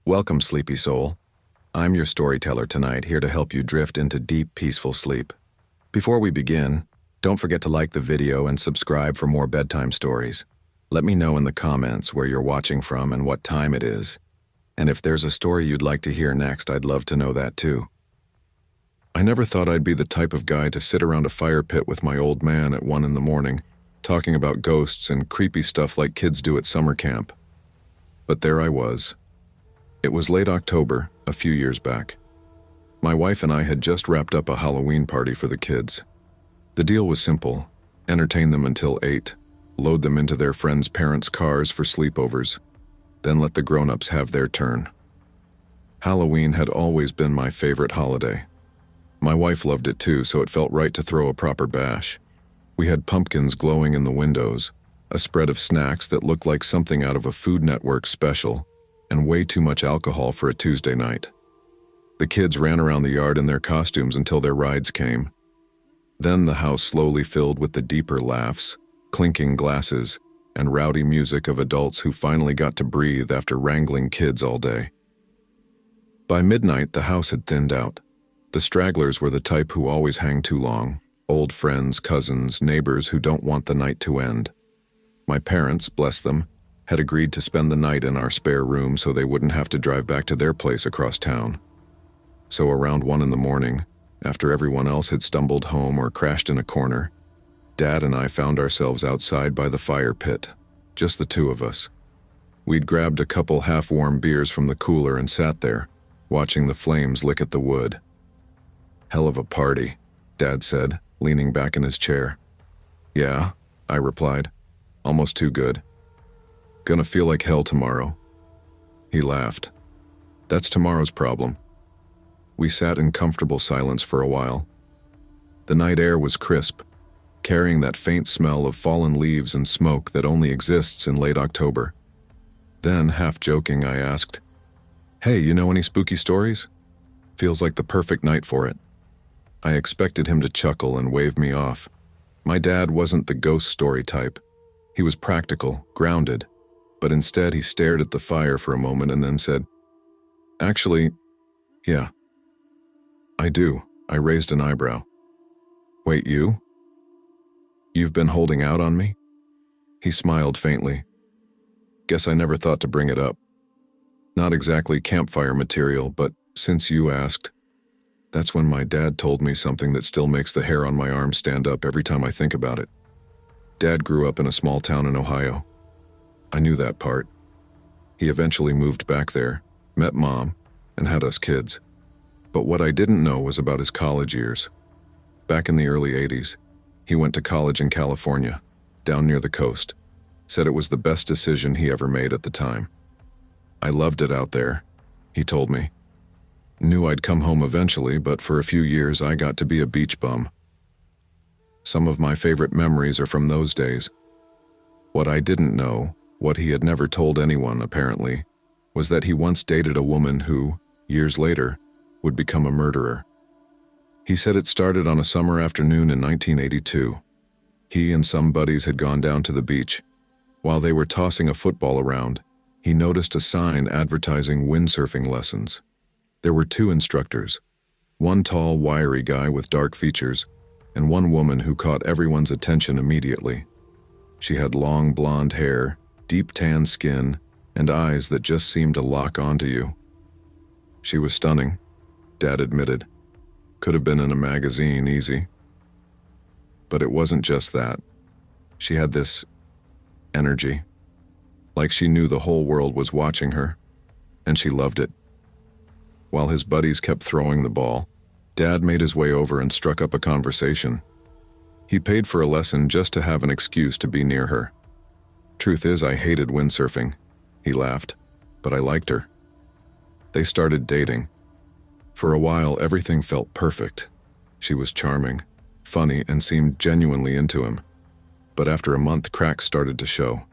Welcome, sleepy soul. I'm your storyteller tonight, here to help you drift into deep, peaceful sleep. Before we begin, don't forget to like the video and subscribe for more bedtime stories. Let me know in the comments where you're watching from and what time it is. And if there's a story you'd like to hear next, I'd love to know that too. I never thought I'd be the type of guy to sit around a fire pit with my old man at 1 in the morning, talking about ghosts and creepy stuff like kids do at summer camp. But there I was. It was late October, a few years back. My wife and I had just wrapped up a Halloween party for the kids. The deal was simple: entertain them until 8, load them into their friends' parents' cars for sleepovers, then let the grown-ups have their turn. Halloween had always been my favorite holiday. My wife loved it too, so it felt right to throw a proper bash. We had pumpkins glowing in the windows, a spread of snacks that looked like something out of a Food Network special, and way too much alcohol for a Tuesday night. The kids ran around the yard in their costumes until their rides came. Then the house slowly filled with the deeper laughs, clinking glasses, and rowdy music of adults who finally got to breathe after wrangling kids all day. By midnight, the house had thinned out. The stragglers were the type who always hang too long: old friends, cousins, neighbors who don't want the night to end. My parents, bless them, had agreed to spend the night in our spare room so they wouldn't have to drive back to their place across town. So around 1 in the morning, after everyone else had stumbled home or crashed in a corner, Dad and I found ourselves outside by the fire pit, just the two of us. We'd grabbed a couple half-warm beers from the cooler and sat there, watching the flames lick at the wood. "Hell of a party," Dad said, leaning back in his chair. "Yeah," I replied, "almost too good. Gonna feel like hell tomorrow." He laughed. "That's tomorrow's problem." We sat in comfortable silence for a while. The night air was crisp, carrying that faint smell of fallen leaves and smoke that only exists in late October. Then, half joking, I asked, "Hey, you know any spooky stories? Feels like the perfect night for it." I expected him to chuckle and wave me off. My dad wasn't the ghost story type. He was practical, grounded, but instead he stared at the fire for a moment and then said, "Actually, yeah, I do." I raised an eyebrow. "Wait, you? You've been holding out on me?" He smiled faintly. "Guess I never thought to bring it up. Not exactly campfire material, but since you asked, that's when my dad told me something that still makes the hair on my arm stand up every time I think about it. Dad grew up in a small town in Ohio. I knew that part. He eventually moved back there, met Mom, and had us kids. But what I didn't know was about his college years. Back in the early 80s, he went to college in California, down near the coast. Said it was the best decision he ever made at the time. "I loved it out there," he told me. "Knew I'd come home eventually, but for a few years I got to be a beach bum." Some of my favorite memories are from those days. What I didn't know, what he had never told anyone apparently, was that he once dated a woman who, years later, would become a murderer. He said it started on a summer afternoon in 1982. He and some buddies had gone down to the beach. While they were tossing a football around, he noticed a sign advertising windsurfing lessons. There were 2 instructors, one tall, wiry guy with dark features, and one woman who caught everyone's attention immediately. She had long blonde hair, deep tan skin, and eyes that just seemed to lock onto you. She was stunning, Dad admitted. Could have been in a magazine, easy. But it wasn't just that. She had this energy, like she knew the whole world was watching her, and she loved it. While his buddies kept throwing the ball, Dad made his way over and struck up a conversation. He paid for a lesson just to have an excuse to be near her. "Truth is, I hated windsurfing," he laughed, "but I liked her." They started dating. For a while, everything felt perfect. She was charming, funny, and seemed genuinely into him. But after a month, cracks started to show.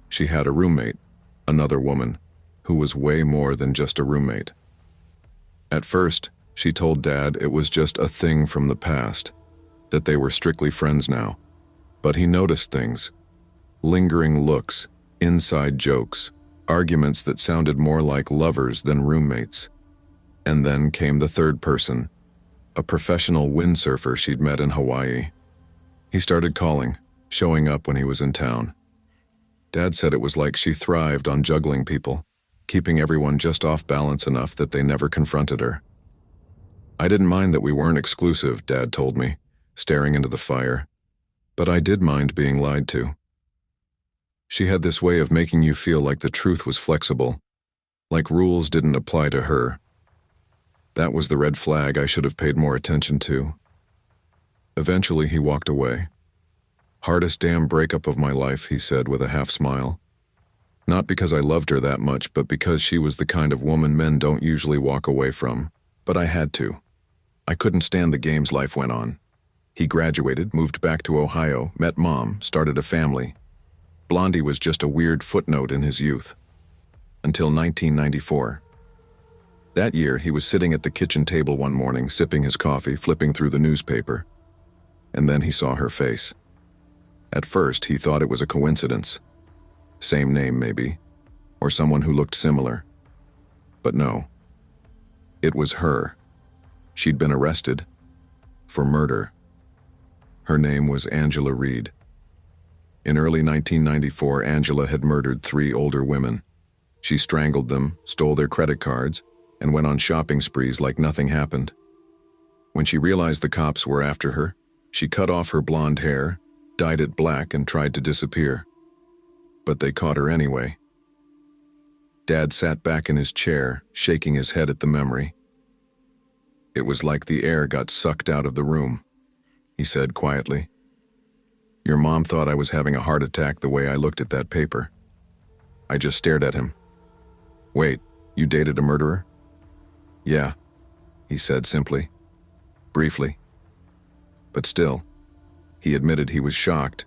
She had a roommate, another woman, who was way more than just a roommate. At first, she told Dad it was just a thing from the past, that they were strictly friends now. But he noticed things: lingering looks, inside jokes, Arguments that sounded more like lovers than roommates. And then came the third person, a professional windsurfer she'd met in Hawaii. He started calling, showing up when he was in town. Dad said it was like she thrived on juggling people, keeping everyone just off balance enough that they never confronted her. I didn't mind that we weren't exclusive, Dad told me, staring into the fire. But I did mind being lied to. She had this way of making you feel like the truth was flexible, like rules didn't apply to her. That was the red flag I should have paid more attention to. Eventually, he walked away. Hardest damn breakup of my life, he said with a half smile. Not because I loved her that much, but because she was the kind of woman men don't usually walk away from. But I had to. I couldn't stand the games life went on. He graduated, moved back to Ohio, met Mom, started a family. Blondie was just a weird footnote in his youth. Until 1994. That year, he was sitting at the kitchen table one morning, sipping his coffee, flipping through the newspaper. And then he saw her face. At first, he thought it was a coincidence. Same name, maybe. Or someone who looked similar. But no. It was her. She'd been arrested. For murder. Her name was Angela Reed. In early 1994, Angela had murdered 3 older women. She strangled them, stole their credit cards, and went on shopping sprees like nothing happened. When she realized the cops were after her, she cut off her blonde hair, dyed it black, and tried to disappear. But they caught her anyway. Dad sat back in his chair, shaking his head at the memory. It was like the air got sucked out of the room, he said quietly. Your mom thought I was having a heart attack the way I looked at that paper. I just stared at him. Wait, you dated a murderer? Yeah, he said simply, briefly. But still, he admitted he was shocked,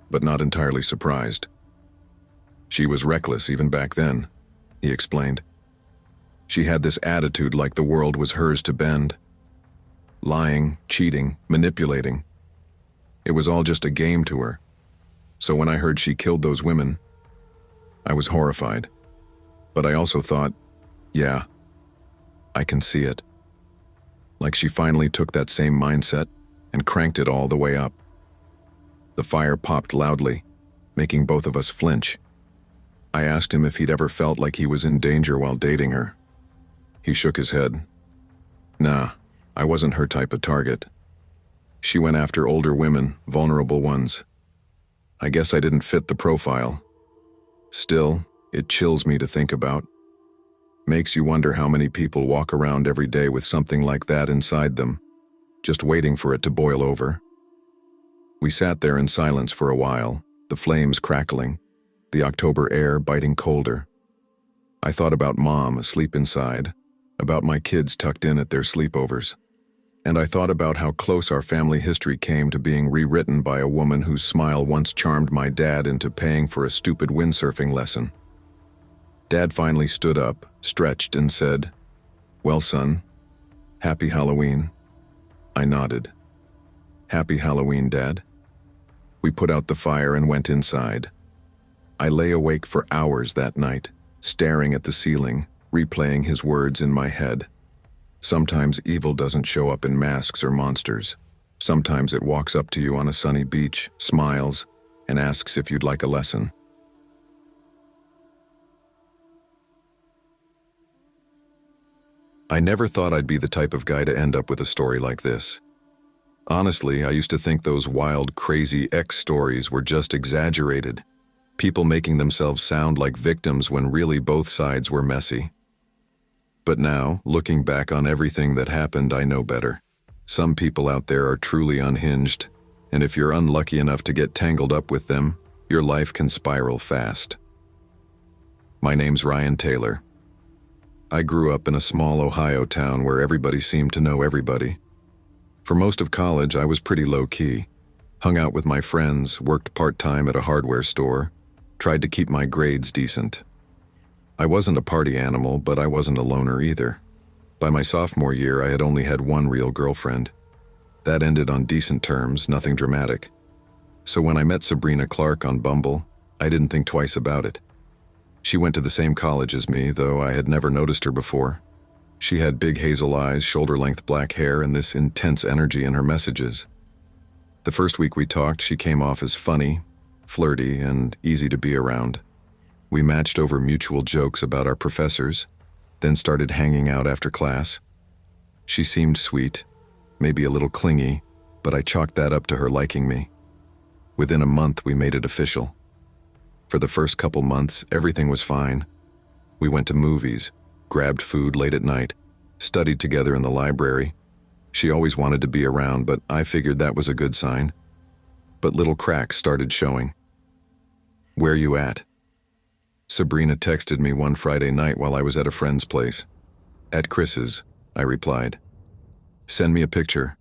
but not entirely surprised. She was reckless even back then, he explained. She had this attitude like the world was hers to bend. Lying, cheating, manipulating. It was all just a game to her. So when I heard she killed those women, I was horrified. But I also thought, yeah, I can see it. Like she finally took that same mindset and cranked it all the way up. The fire popped loudly, making both of us flinch. I asked him if he'd ever felt like he was in danger while dating her. He shook his head. Nah, I wasn't her type of target. She went after older women, vulnerable ones. I guess I didn't fit the profile. Still, it chills me to think about. Makes you wonder how many people walk around every day with something like that inside them, just waiting for it to boil over. We sat there in silence for a while, the flames crackling, the October air biting colder. I thought about Mom asleep inside, about my kids tucked in at their sleepovers. And I thought about how close our family history came to being rewritten by a woman whose smile once charmed my dad into paying for a stupid windsurfing lesson. Dad finally stood up, stretched, and said, Well, son, happy Halloween. I nodded. Happy Halloween, Dad. We put out the fire and went inside. I lay awake for hours that night, staring at the ceiling, replaying his words in my head. Sometimes evil doesn't show up in masks or monsters. Sometimes it walks up to you on a sunny beach, smiles, and asks if you'd like a lesson. I never thought I'd be the type of guy to end up with a story like this. Honestly, I used to think those wild, crazy ex stories were just exaggerated. People making themselves sound like victims when really both sides were messy. But now, looking back on everything that happened, I know better. Some people out there are truly unhinged, and if you're unlucky enough to get tangled up with them, your life can spiral fast. My name's Ryan Taylor. I grew up in a small Ohio town where everybody seemed to know everybody. For most of college, I was pretty low-key. Hung out with my friends, worked part-time at a hardware store, tried to keep my grades decent. I wasn't a party animal, but I wasn't a loner either. By my sophomore year, I had only had one real girlfriend. That ended on decent terms, nothing dramatic. So when I met Sabrina Clark on Bumble, I didn't think twice about it. She went to the same college as me, though I had never noticed her before. She had big hazel eyes, shoulder-length black hair, and this intense energy in her messages. The first week we talked, she came off as funny, flirty, and easy to be around. We matched over mutual jokes about our professors, then started hanging out after class. She seemed sweet, maybe a little clingy, but I chalked that up to her liking me. Within a month, we made it official. For the first couple months, everything was fine. We went to movies, grabbed food late at night, studied together in the library. She always wanted to be around, but I figured that was a good sign. But little cracks started showing. "Where you at?" Sabrina texted me one Friday night while I was at a friend's place. "At Chris's," I replied. "Send me a picture."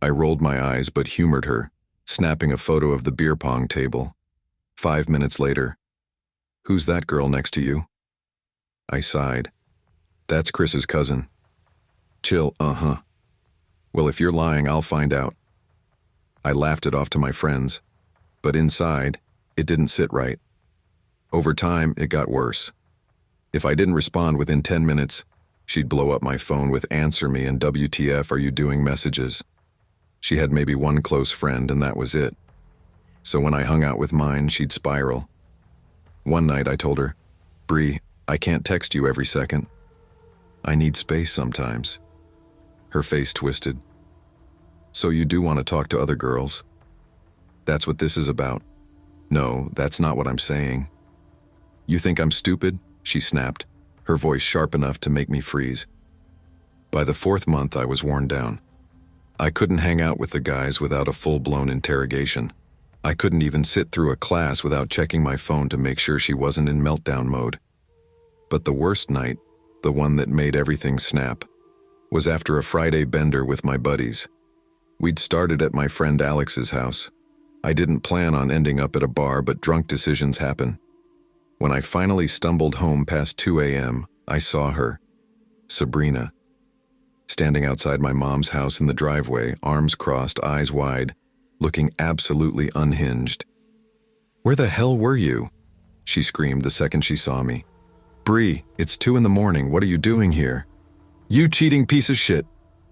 I rolled my eyes but humored her, snapping a photo of the beer pong table. 5 minutes later, "Who's that girl next to you?" I sighed. "That's Chris's cousin." "Chill, Well, if you're lying, I'll find out." I laughed it off to my friends, but inside, it didn't sit right. Over time, it got worse. If I didn't respond within 10 minutes, she'd blow up my phone with "answer me" and "WTF are you doing" messages. She had maybe one close friend, and that was it. So when I hung out with mine, she'd spiral. One night I told her, "Bree, I can't text you every second. I need space sometimes." Her face twisted. "So you do want to talk to other girls? That's what this is about." "No, that's not what I'm saying." "You think I'm stupid?" she snapped, her voice sharp enough to make me freeze. By the 4th month, I was worn down. I couldn't hang out with the guys without a full-blown interrogation. I couldn't even sit through a class without checking my phone to make sure she wasn't in meltdown mode. But the worst night, the one that made everything snap, was after a Friday bender with my buddies. We'd started at my friend Alex's house. I didn't plan on ending up at a bar, but drunk decisions happen. When I finally stumbled home past 2 a.m., I saw her, Sabrina, standing outside my mom's house in the driveway, arms crossed, eyes wide, looking absolutely unhinged. "Where the hell were you?" she screamed the second she saw me. "Bree, it's 2 in the morning, what are you doing here?" "You cheating piece of shit!"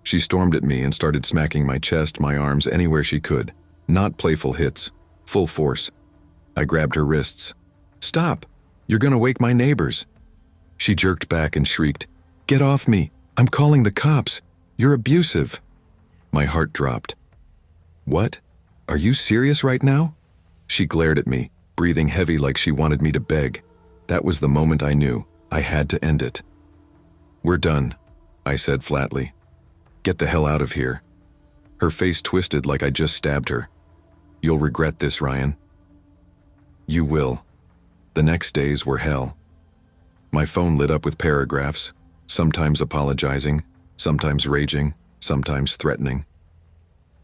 She stormed at me and started smacking my chest, my arms, anywhere she could. Not playful hits, full force. I grabbed her wrists. "Stop! You're gonna wake my neighbors." She jerked back and shrieked, "Get off me! I'm calling the cops! You're abusive!" My heart dropped. "What? Are you serious right now?" She glared at me, breathing heavy like she wanted me to beg. That was the moment I knew I had to end it. "We're done," I said flatly. "Get the hell out of here." Her face twisted like I just stabbed her. "You'll regret this, Ryan." "You will." The next days were hell. My phone lit up with paragraphs, sometimes apologizing, sometimes raging, sometimes threatening.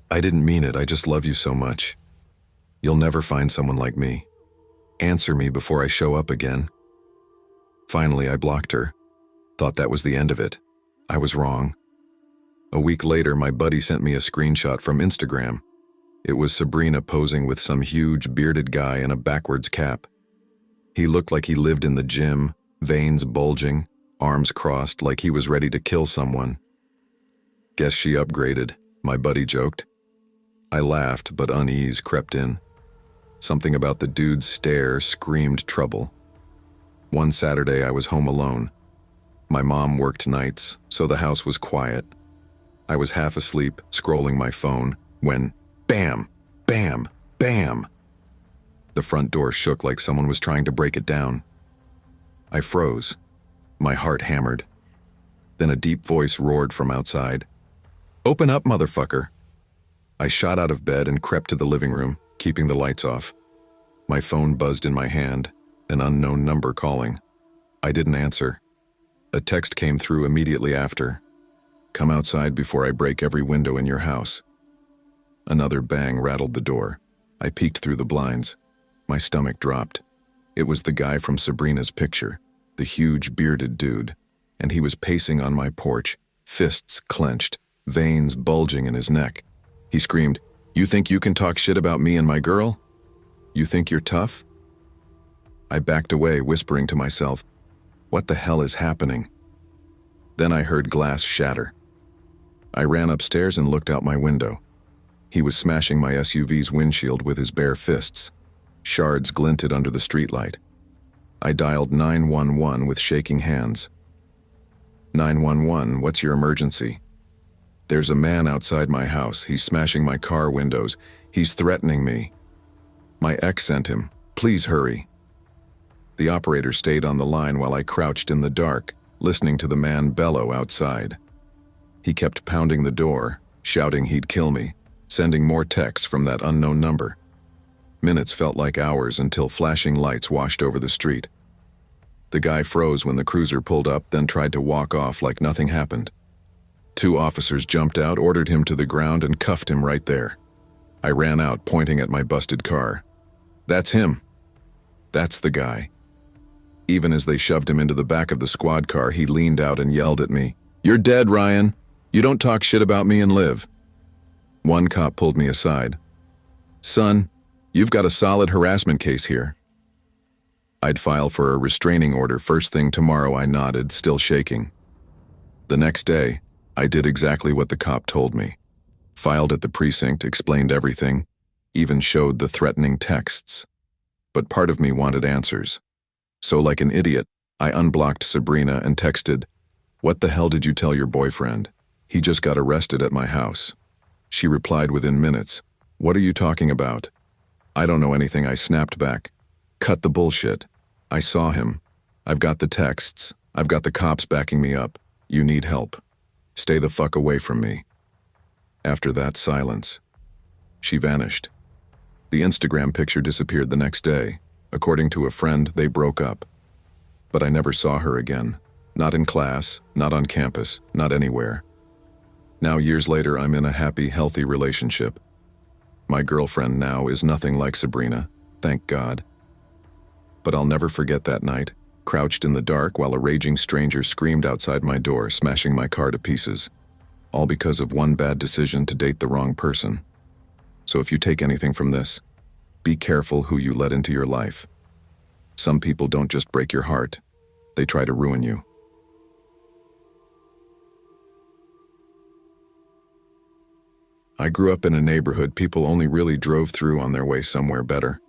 "I didn't mean it, I just love you so much. You'll never find someone like me. Answer me before I show up again." Finally, I blocked her. Thought that was the end of it. I was wrong. A week later, my buddy sent me a screenshot from Instagram. It was Sabrina posing with some huge bearded guy in a backwards cap. He looked like he lived in the gym, veins bulging, arms crossed like he was ready to kill someone. "Guess she upgraded," my buddy joked. I laughed, but unease crept in. Something about the dude's stare screamed trouble. One Saturday, I was home alone. My mom worked nights, so the house was quiet. I was half asleep, scrolling my phone, when bam, bam, bam. The front door shook like someone was trying to break it down. I froze. My heart hammered. Then a deep voice roared from outside. "Open up, motherfucker!" I shot out of bed and crept to the living room, keeping the lights off. My phone buzzed in my hand, an unknown number calling. I didn't answer. A text came through immediately after. "Come outside before I break every window in your house." Another bang rattled the door. I peeked through the blinds. My stomach dropped. It was the guy from Sabrina's picture, the huge bearded dude, and he was pacing on my porch, fists clenched, veins bulging in his neck. He screamed, "You think you can talk shit about me and my girl? You think you're tough?" I backed away, whispering to myself, "What the hell is happening?" Then I heard glass shatter. I ran upstairs and looked out my window. He was smashing my SUV's windshield with his bare fists. Shards glinted under the streetlight. I dialed 911 with shaking hands. 911, what's your emergency? There's a man outside my house. He's smashing my car windows. He's threatening me. My ex sent him. Please hurry. The operator stayed on the line while I crouched in the dark, listening to the man bellow outside. He kept pounding the door, shouting he'd kill me, sending more texts from that unknown number. Minutes felt like hours until flashing lights washed over the street. The guy froze when the cruiser pulled up, then tried to walk off like nothing happened. 2 officers jumped out, ordered him to the ground, and cuffed him right there. I ran out, pointing at my busted car. That's him. That's the guy. Even as they shoved him into the back of the squad car, he leaned out and yelled at me, "You're dead, Ryan. You don't talk shit about me and live." One cop pulled me aside. "Son, you've got a solid harassment case here." I'd file for a restraining order first thing tomorrow, I nodded, still shaking. The next day, I did exactly what the cop told me. Filed at the precinct, explained everything, even showed the threatening texts. But part of me wanted answers. So like an idiot, I unblocked Sabrina and texted, "What the hell did you tell your boyfriend? He just got arrested at my house." She replied within minutes, "What are you talking about?" "I don't know anything," I snapped back. "Cut the bullshit. I saw him. I've got the texts. I've got the cops backing me up. You need help. Stay the fuck away from me." After that, silence. She vanished. The Instagram picture disappeared the next day. According to a friend, they broke up. But I never saw her again. Not in class, not on campus, not anywhere. Now, years later, I'm in a happy, healthy relationship. My girlfriend now is nothing like Sabrina, thank God. But I'll never forget that night, crouched in the dark while a raging stranger screamed outside my door, smashing my car to pieces. All because of one bad decision to date the wrong person. So if you take anything from this, be careful who you let into your life. Some people don't just break your heart, they try to ruin you. I grew up in a neighborhood people only really drove through on their way somewhere better.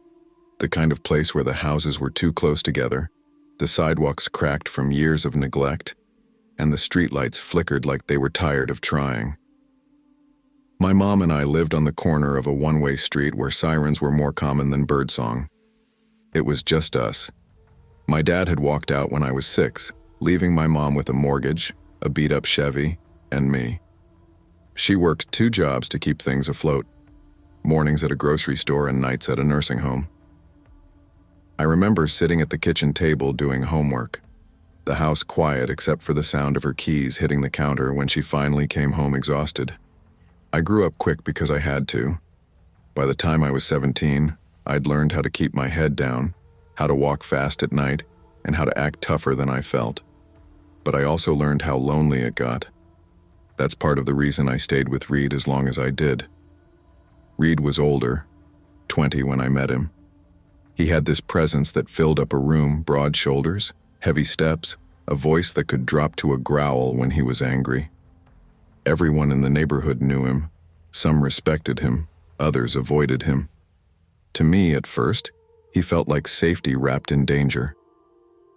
The kind of place where the houses were too close together, the sidewalks cracked from years of neglect, and the streetlights flickered like they were tired of trying. My mom and I lived on the corner of a one-way street where sirens were more common than birdsong. It was just us. My dad had walked out when I was 6, leaving my mom with a mortgage, a beat-up Chevy, and me. She worked 2 jobs to keep things afloat, mornings at a grocery store and nights at a nursing home. I remember sitting at the kitchen table doing homework, the house quiet except for the sound of her keys hitting the counter when she finally came home exhausted. I grew up quick because I had to. By the time I was 17, I'd learned how to keep my head down, how to walk fast at night, and how to act tougher than I felt. But I also learned how lonely it got. That's part of the reason I stayed with Reed as long as I did. Reed was older, 20 when I met him. He had this presence that filled up a room, broad shoulders, heavy steps, a voice that could drop to a growl when he was angry. Everyone in the neighborhood knew him. Some respected him, others avoided him. To me, at first, he felt like safety wrapped in danger.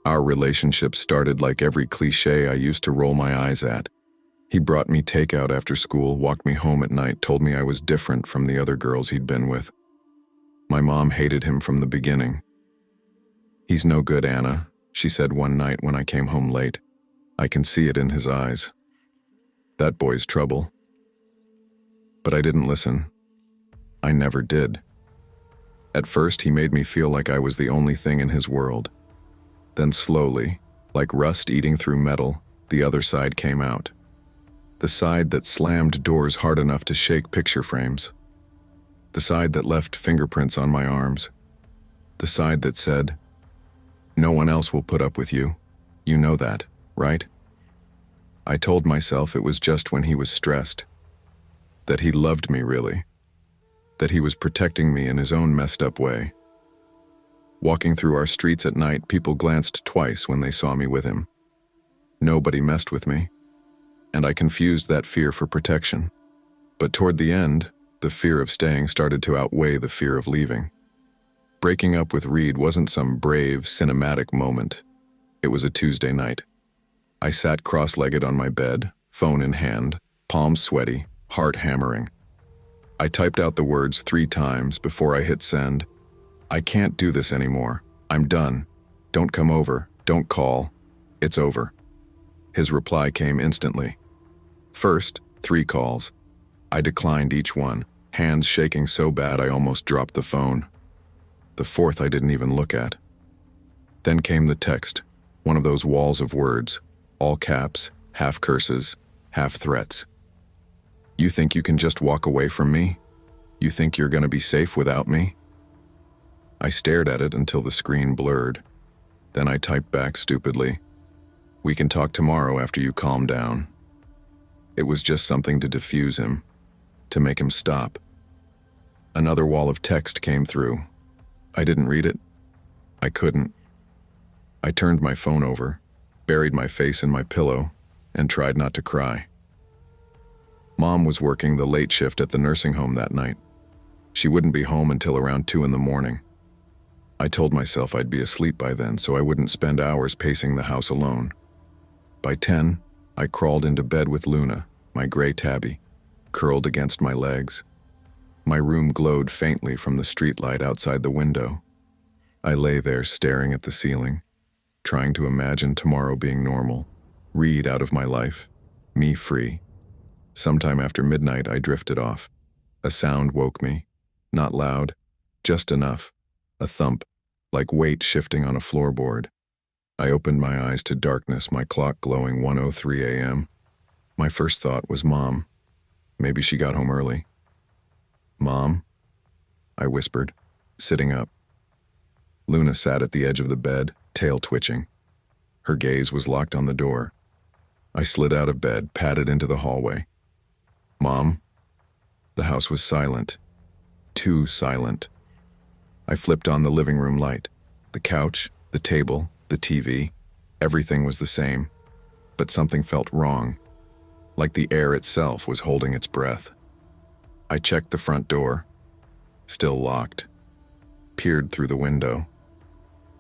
Our relationship started like every cliché I used to roll my eyes at. He brought me takeout after school, walked me home at night, told me I was different from the other girls he'd been with. My mom hated him from the beginning. "He's no good, Anna," she said one night when I came home late. "I can see it in his eyes. That boy's trouble." But I didn't listen. I never did. At first, he made me feel like I was the only thing in his world. Then slowly, like rust eating through metal, the other side came out. The side that slammed doors hard enough to shake picture frames. The side that left fingerprints on my arms. The side that said, "No one else will put up with you. You know that, right?" I told myself it was just when he was stressed. That he loved me, really. That he was protecting me in his own messed up way. Walking through our streets at night, people glanced twice when they saw me with him. Nobody messed with me, and I confused that fear for protection. But toward the end, the fear of staying started to outweigh the fear of leaving. Breaking up with Reed wasn't some brave, cinematic moment. It was a Tuesday night. I sat cross-legged on my bed, phone in hand, palms sweaty, heart hammering. I typed out the words 3 times before I hit send. I can't do this anymore. I'm done. Don't come over. Don't call. It's over. His reply came instantly. First, 3 calls. I declined each one, hands shaking so bad I almost dropped the phone. The 4th I didn't even look at. Then came the text, one of those walls of words, all caps, half curses, half threats. You think you can just walk away from me? You think you're going to be safe without me? I stared at it until the screen blurred. Then I typed back stupidly, "We can talk tomorrow after you calm down." It was just something to diffuse him, to make him stop. Another wall of text came through. I didn't read it. I couldn't. I turned my phone over, buried my face in my pillow, and tried not to cry. Mom was working the late shift at the nursing home that night. She wouldn't be home until around 2 in the morning. I told myself I'd be asleep by then so I wouldn't spend hours pacing the house alone. By 10, I crawled into bed with Luna, my gray tabby, curled against my legs. My room glowed faintly from the streetlight outside the window. I lay there staring at the ceiling, trying to imagine tomorrow being normal, Reed out of my life, me free. Sometime after midnight, I drifted off. A sound woke me, not loud, just enough, a thump, like weight shifting on a floorboard. I opened my eyes to darkness, my clock glowing 1:03 a.m. My first thought was Mom. Maybe she got home early. "Mom?" I whispered, sitting up. Luna sat at the edge of the bed, tail twitching. Her gaze was locked on the door. I slid out of bed, padded into the hallway. "Mom?" The house was silent. Too silent. I flipped on the living room light. The couch, the table, the TV, everything was the same. But something felt wrong, like the air itself was holding its breath. I checked the front door. Still locked. Peered through the window.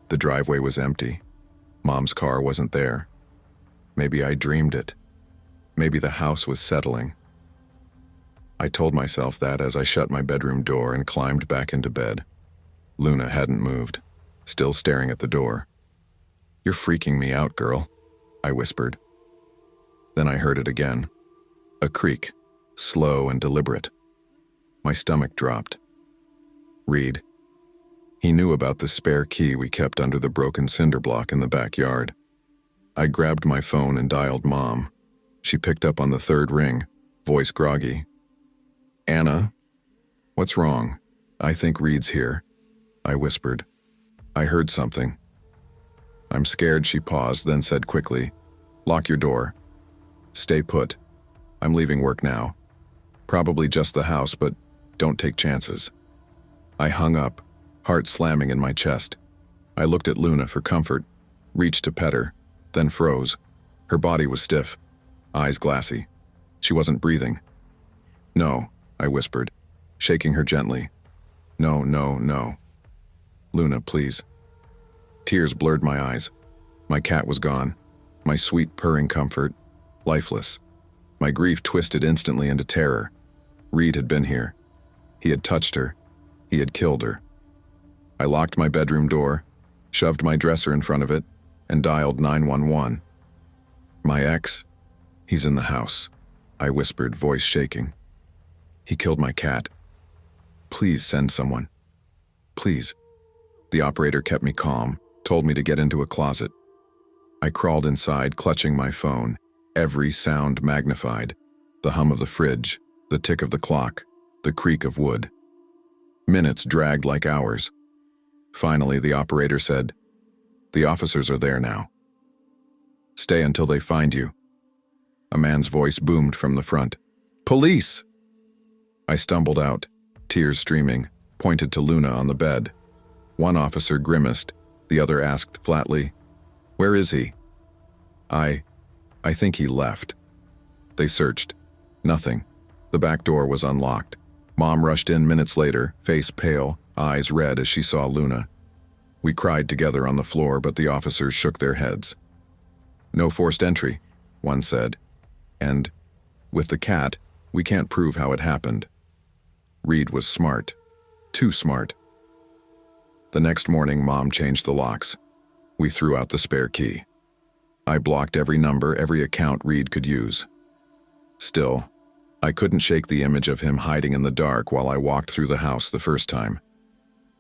The driveway was empty. Mom's car wasn't there. Maybe I dreamed it. Maybe the house was settling. I told myself that as I shut my bedroom door and climbed back into bed. Luna hadn't moved, still staring at the door. "You're freaking me out, girl," I whispered. Then I heard it again. A creak, slow and deliberate. My stomach dropped. Reed. He knew about the spare key we kept under the broken cinder block in the backyard. I grabbed my phone and dialed Mom. She picked up on the 3rd ring, voice groggy. "Anna? What's wrong? I think Reed's here," I whispered. "I heard something." "I'm scared," she paused, then said quickly, "Lock your door. Stay put. I'm leaving work now. Probably just the house, but don't take chances." I hung up, heart slamming in my chest. I looked at Luna for comfort, reached to pet her, then froze. Her body was stiff, eyes glassy. She wasn't breathing. "No," I whispered, shaking her gently. "No, no, no. Luna, please." Tears blurred my eyes. My cat was gone. My sweet purring comfort, lifeless. My grief twisted instantly into terror. Reed had been here. He had touched her. He had killed her. I locked my bedroom door, shoved my dresser in front of it, and dialed 911. "My ex? He's in the house," I whispered, voice shaking. "He killed my cat. Please send someone. Please." The operator kept me calm, told me to get into a closet. I crawled inside, clutching my phone, every sound magnified. The hum of the fridge, the tick of the clock, the creak of wood. Minutes dragged like hours. Finally, the operator said, "The officers are there now. Stay until they find you." A man's voice boomed from the front. "Police!" I stumbled out, tears streaming, pointed to Luna on the bed. One officer grimaced. The other asked flatly, "Where is he?" I think he left." They searched. Nothing. The back door was unlocked. Mom rushed in minutes later, face pale, eyes red as she saw Luna. We cried together on the floor, but the officers shook their heads. "No forced entry," one said. And, "With the cat, we can't prove how it happened." Reed was smart. Too smart. The next morning, Mom changed the locks. We threw out the spare key. I blocked every number, every account Reed could use. Still, I couldn't shake the image of him hiding in the dark while I walked through the house the first time.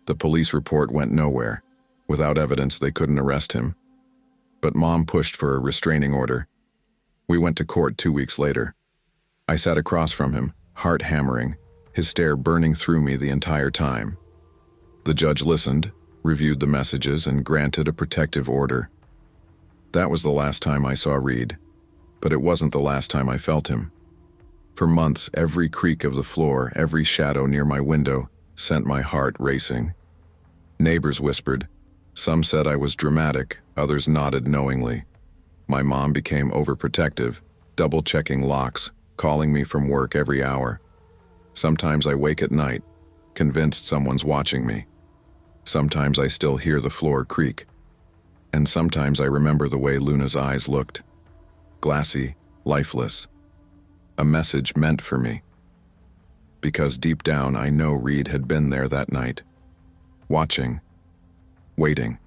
The police report went nowhere. Without evidence, they couldn't arrest him. But Mom pushed for a restraining order. We went to court 2 weeks later. I sat across from him, heart hammering, his stare burning through me the entire time. The judge listened, reviewed the messages, and granted a protective order. That was the last time I saw Reed, but it wasn't the last time I felt him. For months, every creak of the floor, every shadow near my window, sent my heart racing. Neighbors whispered. Some said I was dramatic, others nodded knowingly. My mom became overprotective, double-checking locks, calling me from work every hour. Sometimes I wake at night, convinced someone's watching me. Sometimes I still hear the floor creak. And sometimes I remember the way Luna's eyes looked. Glassy, lifeless. A message meant for me. Because deep down I know Reed had been there that night. Watching. Waiting.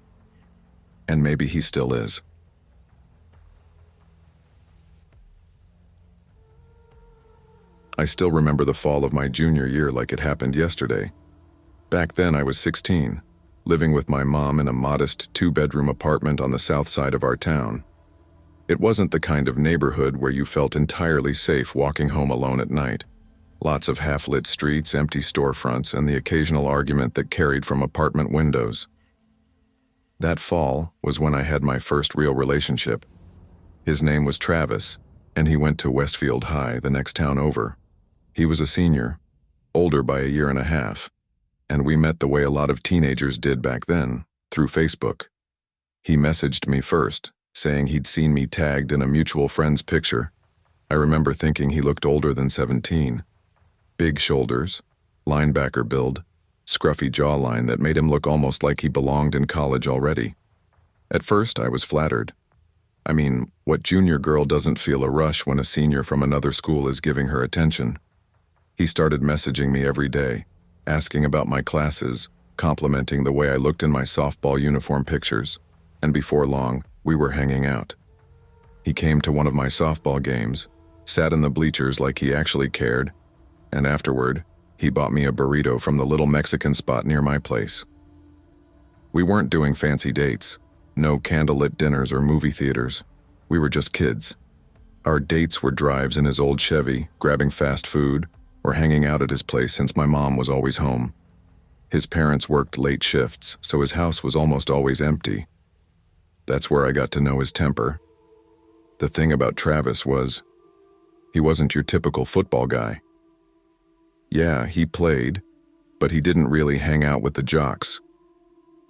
And maybe he still is. I still remember the fall of my junior year like it happened yesterday. Back then I was 16, living with my mom in a modest 2-bedroom apartment on the south side of our town. It wasn't the kind of neighborhood where you felt entirely safe walking home alone at night. Lots of half-lit streets, empty storefronts, and the occasional argument that carried from apartment windows. That fall was when I had my first real relationship. His name was Travis, and he went to Westfield High, the next town over. He was a senior, older by a year and a half, and we met the way a lot of teenagers did back then, through Facebook. He messaged me first, saying he'd seen me tagged in a mutual friend's picture. I remember thinking he looked older than 17. Big shoulders, linebacker build, scruffy jawline that made him look almost like he belonged in college already. At first, I was flattered. I mean, what junior girl doesn't feel a rush when a senior from another school is giving her attention? He started messaging me every day, asking about my classes, complimenting the way I looked in my softball uniform pictures, and before long, we were hanging out. He came to one of my softball games, sat in the bleachers like he actually cared, and afterward, he bought me a burrito from the little Mexican spot near my place. We weren't doing fancy dates, no candlelit dinners or movie theaters. We were just kids. Our dates were drives in his old Chevy, grabbing fast food, or hanging out at his place since my mom was always home. His parents worked late shifts, so his house was almost always empty. That's where I got to know his temper. The thing about Travis was, he wasn't your typical football guy. Yeah, he played, but he didn't really hang out with the jocks.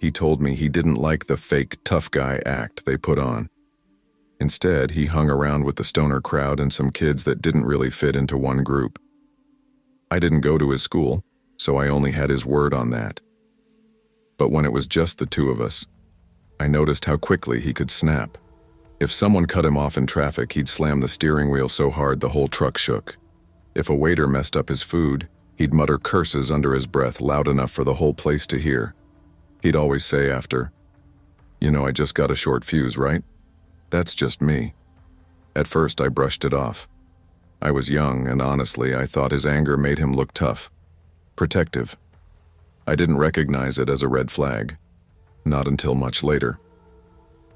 He told me he didn't like the fake tough guy act they put on. Instead, he hung around with the stoner crowd and some kids that didn't really fit into one group. I didn't go to his school, so I only had his word on that. But when it was just the two of us, I noticed how quickly he could snap. If someone cut him off in traffic, he'd slam the steering wheel so hard the whole truck shook. If a waiter messed up his food, he'd mutter curses under his breath loud enough for the whole place to hear. He'd always say after, "You know, I just got a short fuse, right?" That's just me. At first, I brushed it off. I was young, and honestly, I thought his anger made him look tough, protective. I didn't recognize it as a red flag. Not until much later.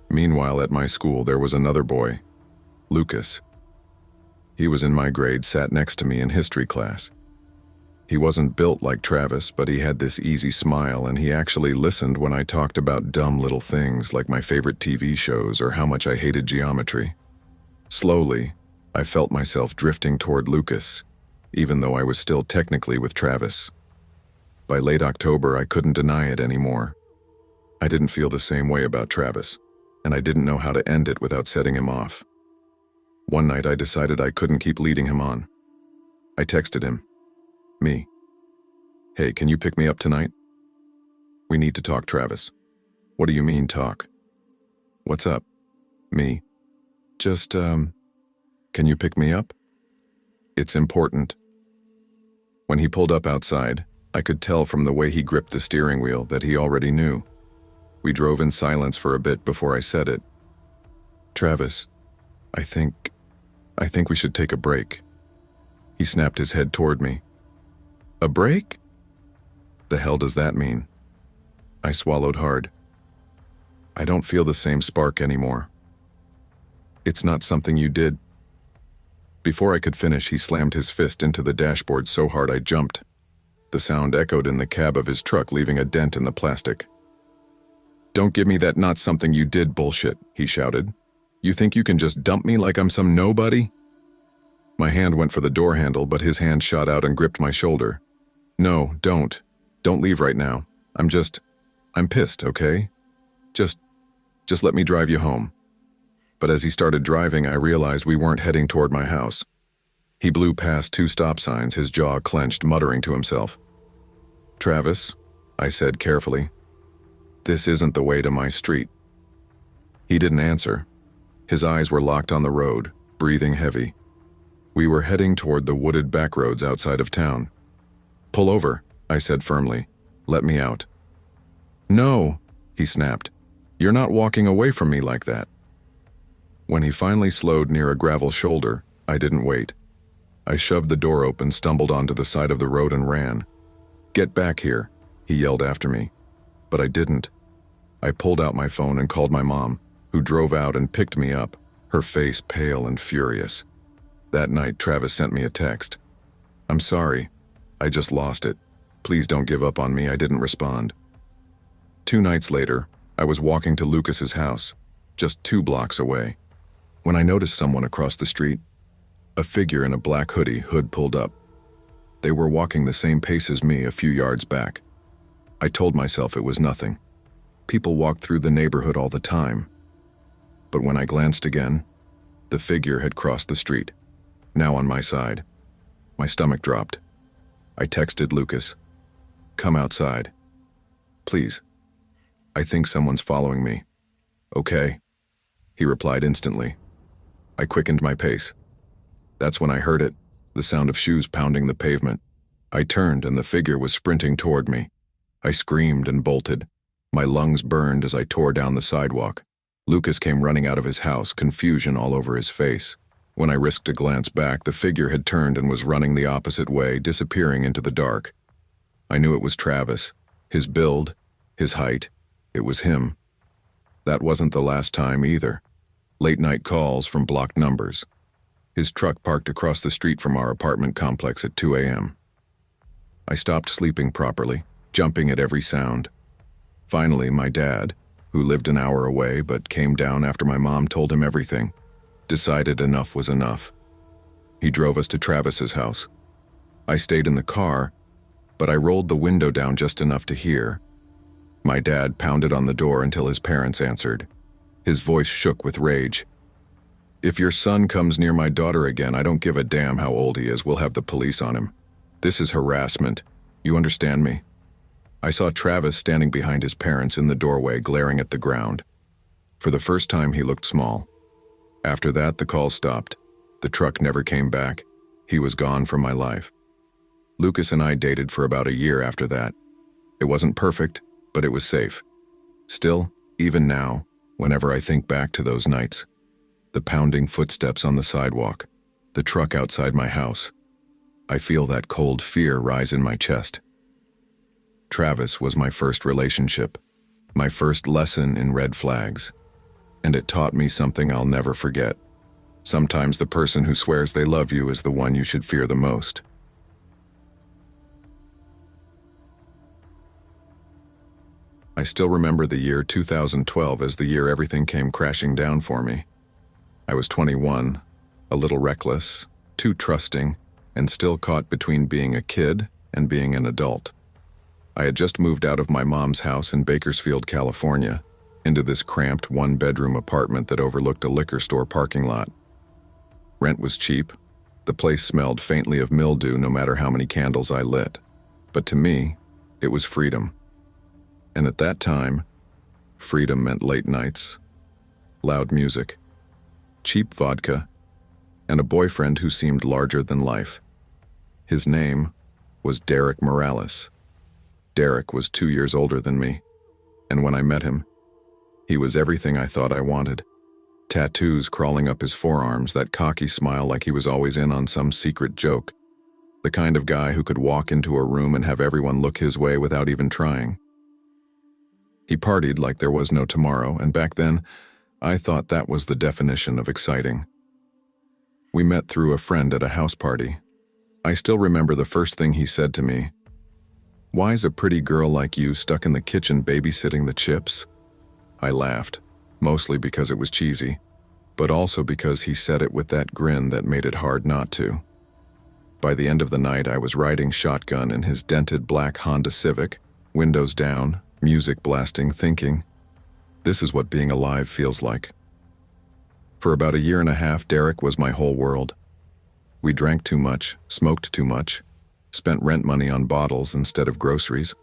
Meanwhile, at my school, there was another boy, Lucas. He was in my grade, sat next to me in history class. He wasn't built like Travis, but he had this easy smile, and he actually listened when I talked about dumb little things like my favorite TV shows or how much I hated geometry. Slowly, I felt myself drifting toward Lucas, even though I was still technically with Travis. By late October, I couldn't deny it anymore. I didn't feel the same way about Travis, and I didn't know how to end it without setting him off. One night I decided I couldn't keep leading him on. I texted him. Me. Hey, can you pick me up tonight? We need to talk, Travis. What do you mean, talk? What's up? Me. Just, can you pick me up? It's important. When he pulled up outside, I could tell from the way he gripped the steering wheel that he already knew. We drove in silence for a bit before I said it. Travis, I think we should take a break. He snapped his head toward me. A break? The hell does that mean? I swallowed hard. I don't feel the same spark anymore. It's not something you did. Before I could finish, he slammed his fist into the dashboard so hard I jumped. The sound echoed in the cab of his truck, leaving a dent in the plastic. Don't give me that not something you did bullshit, he shouted. You think you can just dump me like I'm some nobody? My hand went for the door handle, but his hand shot out and gripped my shoulder. No, don't. Don't leave right now. I'm pissed, okay? Just let me drive you home. But as he started driving, I realized we weren't heading toward my house. He blew past 2 stop signs, his jaw clenched, muttering to himself. Travis, I said carefully, this isn't the way to my street. He didn't answer. His eyes were locked on the road, breathing heavy. We were heading toward the wooded backroads outside of town. Pull over, I said firmly. Let me out. No, he snapped. You're not walking away from me like that. When he finally slowed near a gravel shoulder, I didn't wait. I shoved the door open, stumbled onto the side of the road and ran. Get back here, he yelled after me. But I didn't. I pulled out my phone and called my mom, who drove out and picked me up, her face pale and furious. That night, Travis sent me a text. I'm sorry. I just lost it. Please don't give up on me. I didn't respond. 2 nights later, I was walking to Lucas's house, just 2 blocks away, when I noticed someone across the street. A figure in a black hood pulled up. They were walking the same pace as me a few yards back. I told myself it was nothing. People walked through the neighborhood all the time. But when I glanced again, the figure had crossed the street, now on my side. My stomach dropped. I texted Lucas. Come outside. Please. I think someone's following me. Okay. He replied instantly. I quickened my pace. That's when I heard it, the sound of shoes pounding the pavement. I turned and the figure was sprinting toward me. I screamed and bolted. My lungs burned as I tore down the sidewalk. Lucas came running out of his house, confusion all over his face. When I risked a glance back, the figure had turned and was running the opposite way, disappearing into the dark. I knew it was Travis. His build, his height, it was him. That wasn't the last time either. Late-night calls from blocked numbers. His truck parked across the street from our apartment complex at 2 a.m. I stopped sleeping properly, jumping at every sound. Finally, my dad, who lived an hour away but came down after my mom told him everything, decided enough was enough. He drove us to Travis's house. I stayed in the car, but I rolled the window down just enough to hear. My dad pounded on the door until his parents answered. His voice shook with rage. If your son comes near my daughter again, I don't give a damn how old he is. We'll have the police on him. This is harassment. You understand me? I saw Travis standing behind his parents in the doorway, glaring at the ground. For the first time, he looked small. After that, the call stopped. The truck never came back. He was gone from my life. Lucas and I dated for about a year after that. It wasn't perfect, but it was safe. Still, even now, whenever I think back to those nights, the pounding footsteps on the sidewalk, the truck outside my house, I feel that cold fear rise in my chest. Travis was my first relationship, my first lesson in red flags, and it taught me something I'll never forget. Sometimes the person who swears they love you is the one you should fear the most. I still remember the year 2012 as the year everything came crashing down for me. I was 21, a little reckless, too trusting, and still caught between being a kid and being an adult. I had just moved out of my mom's house in Bakersfield, California, into this cramped one-bedroom apartment that overlooked a liquor store parking lot. Rent was cheap. The place smelled faintly of mildew no matter how many candles I lit. But to me, it was freedom. And at that time, freedom meant late nights, loud music, cheap vodka, and a boyfriend who seemed larger than life. His name was Derek Morales. Derek was 2 years older than me, and when I met him, he was everything I thought I wanted. Tattoos crawling up his forearms, that cocky smile like he was always in on some secret joke. The kind of guy who could walk into a room and have everyone look his way without even trying. He partied like there was no tomorrow, and back then, I thought that was the definition of exciting. We met through a friend at a house party. I still remember the first thing he said to me. "Why's a pretty girl like you stuck in the kitchen babysitting the chips?" I laughed, mostly because it was cheesy, but also because he said it with that grin that made it hard not to. By the end of the night, I was riding shotgun in his dented black Honda Civic, windows down, music blasting, thinking, this is what being alive feels like. For about 1.5 years, Derek was my whole world. We drank too much, smoked too much, spent rent money on bottles instead of groceries,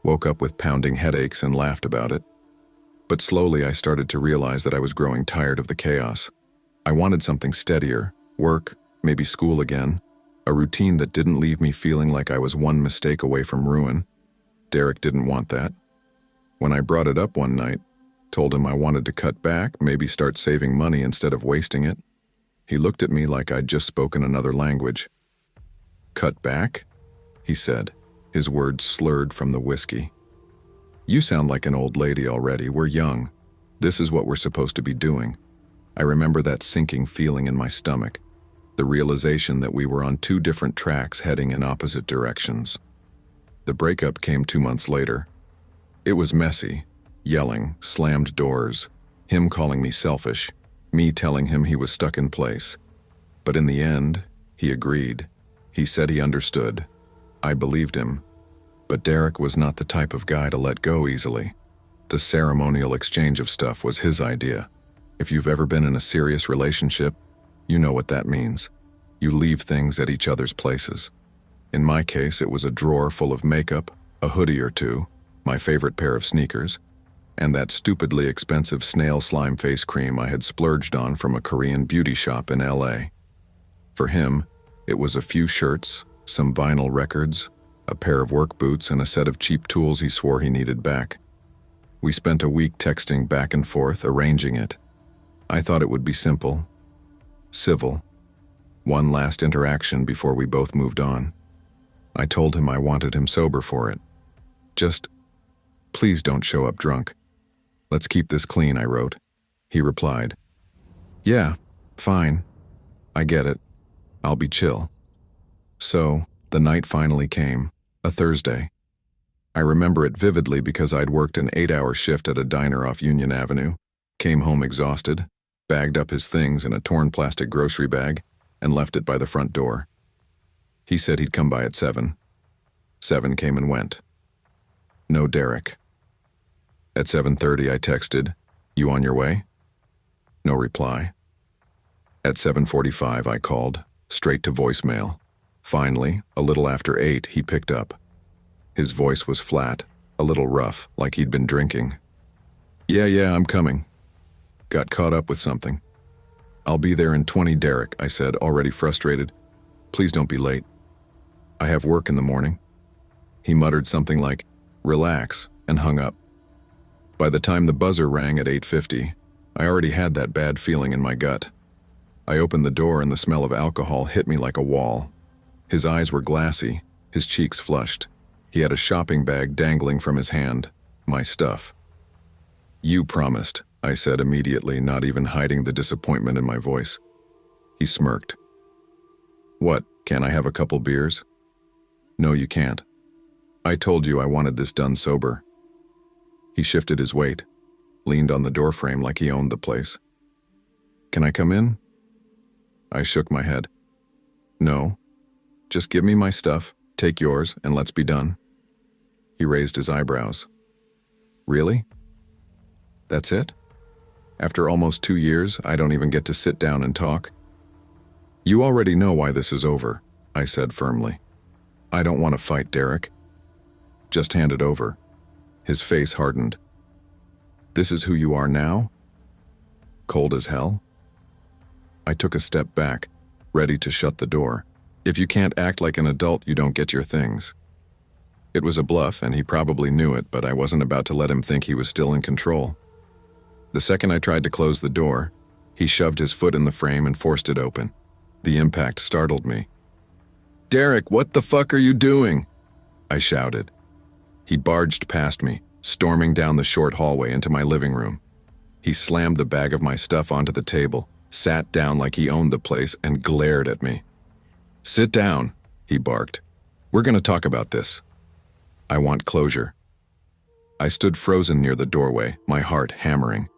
woke up with pounding headaches and laughed about it. But slowly I started to realize that I was growing tired of the chaos. I wanted something steadier, work, maybe school again, a routine that didn't leave me feeling like I was one mistake away from ruin. Derek didn't want that. When I brought it up one night, told him I wanted to cut back, maybe start saving money instead of wasting it, he looked at me like I'd just spoken another language. "Cut back?" he said, his words slurred from the whiskey. "You sound like an old lady already. We're young. This is what we're supposed to be doing." I remember that sinking feeling in my stomach, the realization that we were on 2 different tracks heading in opposite directions. The breakup came 2 months later. It was messy, yelling, slammed doors, him calling me selfish, me telling him he was stuck in place. But in the end, he agreed. He said he understood. I believed him. But Derek was not the type of guy to let go easily. The ceremonial exchange of stuff was his idea. If you've ever been in a serious relationship, you know what that means. You leave things at each other's places. In my case, it was a drawer full of makeup, a hoodie or 2, my favorite pair of sneakers, and that stupidly expensive snail slime face cream I had splurged on from a Korean beauty shop in LA. For him, it was a few shirts, some vinyl records, a pair of work boots, and a set of cheap tools he swore he needed back. We spent a week texting back and forth, arranging it. I thought it would be simple, civil, one last interaction before we both moved on. I told him I wanted him sober for it. "Just, please don't show up drunk. Let's keep this clean," I wrote. He replied, "Yeah, fine. I get it. I'll be chill." So, the night finally came, a Thursday. I remember it vividly because I'd worked an 8-hour shift at a diner off Union Avenue, came home exhausted, bagged up his things in a torn plastic grocery bag, and left it by the front door. He said he'd come by at 7. 7 came and went. No Derek. At 7:30 I texted, "You on your way?" No reply. At 7:45 I called, straight to voicemail. Finally, a little after 8, he picked up. His voice was flat, a little rough, like he'd been drinking. Yeah, I'm coming. Got caught up with something. I'll be there in 20, Derek," I said, already frustrated. "Please don't be late. I have work in the morning." He muttered something like, "Relax," and hung up. By the time the buzzer rang at 8:50, I already had that bad feeling in my gut. I opened the door and the smell of alcohol hit me like a wall. His eyes were glassy, his cheeks flushed. He had a shopping bag dangling from his hand, my stuff. "You promised," I said immediately, not even hiding the disappointment in my voice. He smirked. "What, can't I have a couple beers?" "No, you can't. I told you I wanted this done sober." He shifted his weight, leaned on the doorframe like he owned the place. "Can I come in?" I shook my head. "No. Just give me my stuff, take yours, and let's be done." He raised his eyebrows. Really? That's it? After almost 2 years, I don't even get to sit down and talk? You already know why this is over, I said firmly. I don't want to fight, Derek. Just hand it over. His face hardened. This is who you are now? Cold as hell? I took a step back, ready to shut the door. If you can't act like an adult, you don't get your things. It was a bluff, and he probably knew it, but I wasn't about to let him think he was still in control. The second I tried to close the door, he shoved his foot in the frame and forced it open. The impact startled me. Derek, what the fuck are you doing? I shouted. He barged past me, storming down the short hallway into my living room. He slammed the bag of my stuff onto the table, sat down like he owned the place, and glared at me. Sit down, he barked. We're going to talk about this. I want closure. I stood frozen near the doorway, my heart hammering.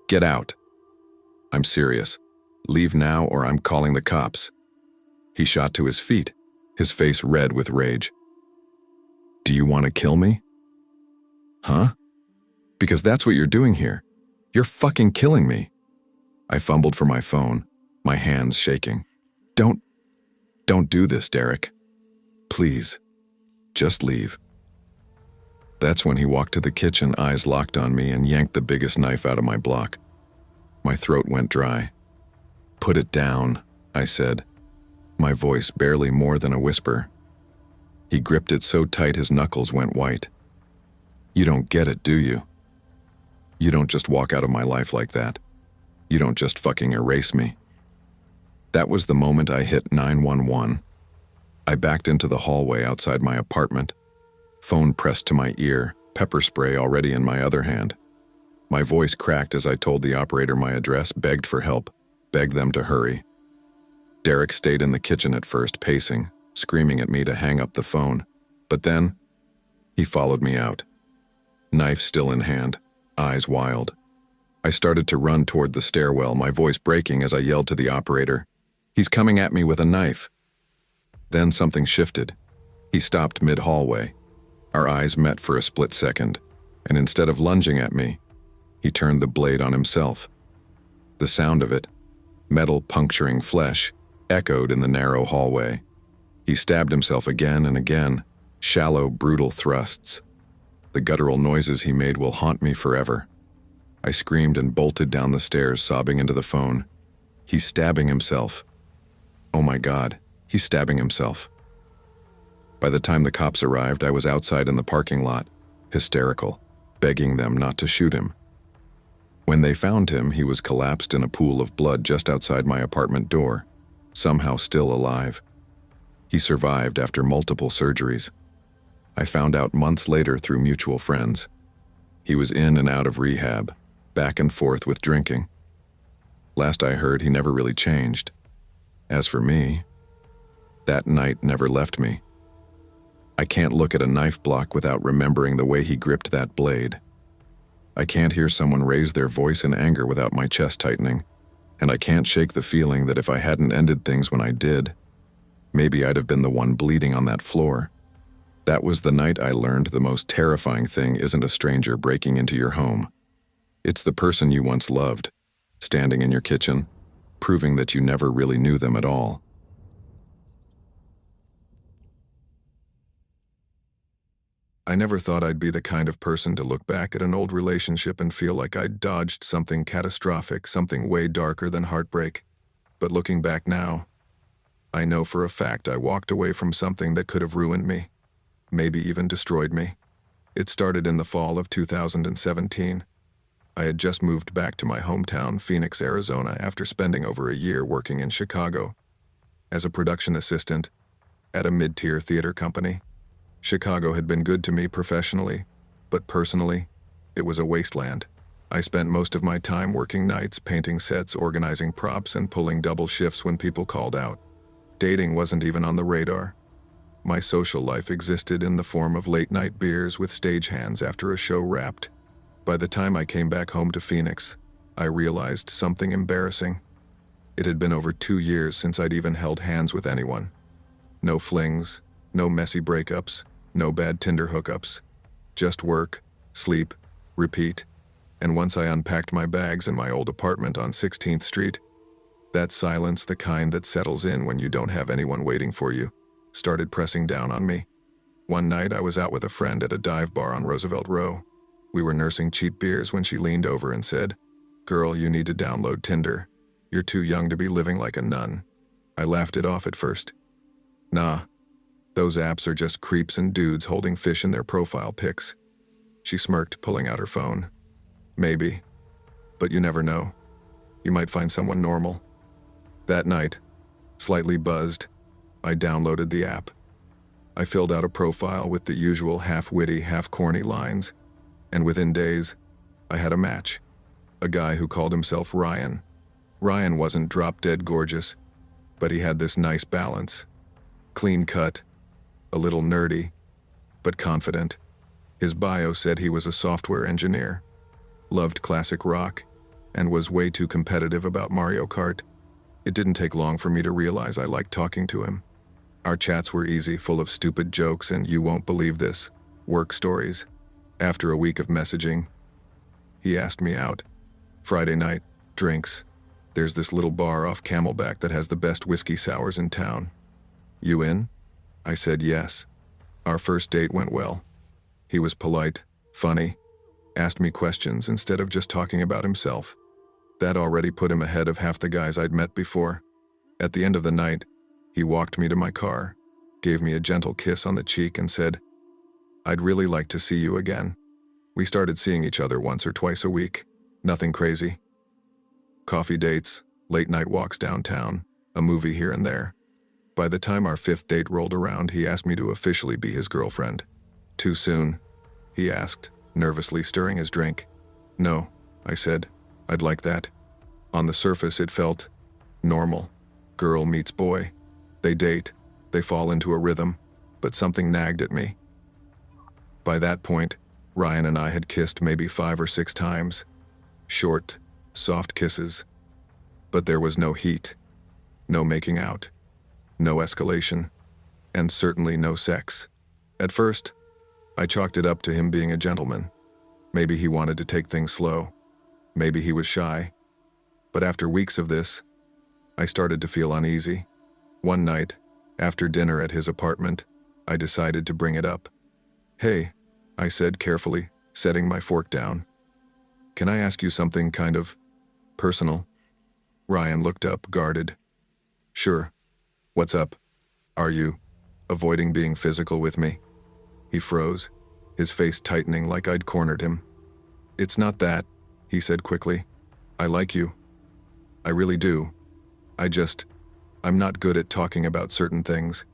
Get out. I'm serious. Leave now or I'm calling the cops. He shot to his feet, his face red with rage. Do you want to kill me? Huh? Because that's what you're doing here. You're fucking killing me. I fumbled for my phone, my hands shaking. Don't do this, Derek. Please, just leave. That's when he walked to the kitchen, eyes locked on me, and yanked the biggest knife out of my block. My throat went dry. Put it down, I said, my voice barely more than a whisper. He gripped it so tight his knuckles went white. You don't get it, do you? You don't just walk out of my life like that. You don't just fucking erase me. That was the moment I hit 911. I backed into the hallway outside my apartment, phone pressed to my ear, pepper spray already in my other hand. My voice cracked as I told the operator my address, begged for help, begged them to hurry. Derek stayed in the kitchen at first, pacing, screaming at me to hang up the phone. But then, he followed me out. Knife still in hand, eyes wild. I started to run toward the stairwell, my voice breaking as I yelled to the operator, "He's coming at me with a knife." Then something shifted. He stopped mid-hallway. Our eyes met for a split second, and instead of lunging at me, he turned the blade on himself. The sound of it, metal puncturing flesh, echoed in the narrow hallway. He stabbed himself again and again, shallow, brutal thrusts. The guttural noises he made will haunt me forever. I screamed and bolted down the stairs, sobbing into the phone. He's stabbing himself. Oh my God, he's stabbing himself. By the time the cops arrived, I was outside in the parking lot, hysterical, begging them not to shoot him. When they found him, he was collapsed in a pool of blood just outside my apartment door, somehow still alive. He survived after multiple surgeries. I found out months later through mutual friends. He was in and out of rehab, back and forth with drinking. Last I heard, he never really changed. As for me, that night never left me. I can't look at a knife block without remembering the way he gripped that blade. I can't hear someone raise their voice in anger without my chest tightening, and I can't shake the feeling that if I hadn't ended things when I did, maybe I'd have been the one bleeding on that floor. That was the night I learned the most terrifying thing isn't a stranger breaking into your home. It's the person you once loved, standing in your kitchen, proving that you never really knew them at all. I never thought I'd be the kind of person to look back at an old relationship and feel like I'd dodged something catastrophic, something way darker than heartbreak. But looking back now, I know for a fact I walked away from something that could have ruined me, maybe even destroyed me. It started in the fall of 2017. I had just moved back to my hometown, Phoenix, Arizona, after spending over a year working in Chicago as a production assistant at a mid-tier theater company. Chicago had been good to me professionally, but personally, it was a wasteland. I spent most of my time working nights, painting sets, organizing props, and pulling double shifts when people called out. Dating wasn't even on the radar. My social life existed in the form of late-night beers with stagehands after a show wrapped. By the time I came back home to Phoenix, I realized something embarrassing. It had been over 2 years since I'd even held hands with anyone. No flings, no messy breakups, no bad Tinder hookups. Just work, sleep, repeat. And once I unpacked my bags in my old apartment on 16th Street, that silence, the kind that settles in when you don't have anyone waiting for you, started pressing down on me. One night I was out with a friend at a dive bar on Roosevelt Row. We were nursing cheap beers when she leaned over and said, "Girl, you need to download Tinder. You're too young to be living like a nun." I laughed it off at first. Nah, those apps are just creeps and dudes holding fish in their profile pics. She smirked, pulling out her phone. Maybe, but you never know. You might find someone normal. That night, slightly buzzed, I downloaded the app. I filled out a profile with the usual half-witty, half-corny lines, and within days, I had a match. A guy who called himself Ryan. Ryan wasn't drop-dead gorgeous, but he had this nice balance. Clean cut, a little nerdy, but confident. His bio said he was a software engineer, loved classic rock, and was way too competitive about Mario Kart. It didn't take long for me to realize I liked talking to him. Our chats were easy, full of stupid jokes and you won't believe this, work stories. After a week of messaging, he asked me out. Friday night, drinks. There's this little bar off Camelback that has the best whiskey sours in town. You in? I said yes. Our first date went well. He was polite, funny, asked me questions instead of just talking about himself. That already put him ahead of half the guys I'd met before. At the end of the night, he walked me to my car, gave me a gentle kiss on the cheek and said, "I'd really like to see you again." We started seeing each other once or twice a week. Nothing crazy. Coffee dates, late night walks downtown, a movie here and there. By the time our fifth date rolled around, he asked me to officially be his girlfriend. Too soon? He asked, nervously stirring his drink. No, I said. I'd like that. On the surface, it felt normal. Girl meets boy. They date. They fall into a rhythm. But something nagged at me. By that point, Ryan and I had kissed maybe 5 or 6 times. Short, soft kisses. But there was no heat. No making out. No escalation. And certainly no sex. At first, I chalked it up to him being a gentleman. Maybe he wanted to take things slow. Maybe he was shy. But after weeks of this, I started to feel uneasy. One night, after dinner at his apartment, I decided to bring it up. "Hey," I said carefully, setting my fork down. "Can I ask you something kind of personal?" Ryan looked up, guarded. "Sure. What's up? Are you avoiding being physical with me?" He froze, his face tightening like I'd cornered him. "It's not that," he said quickly. "I like you. I really do. I'm not good at talking about certain things."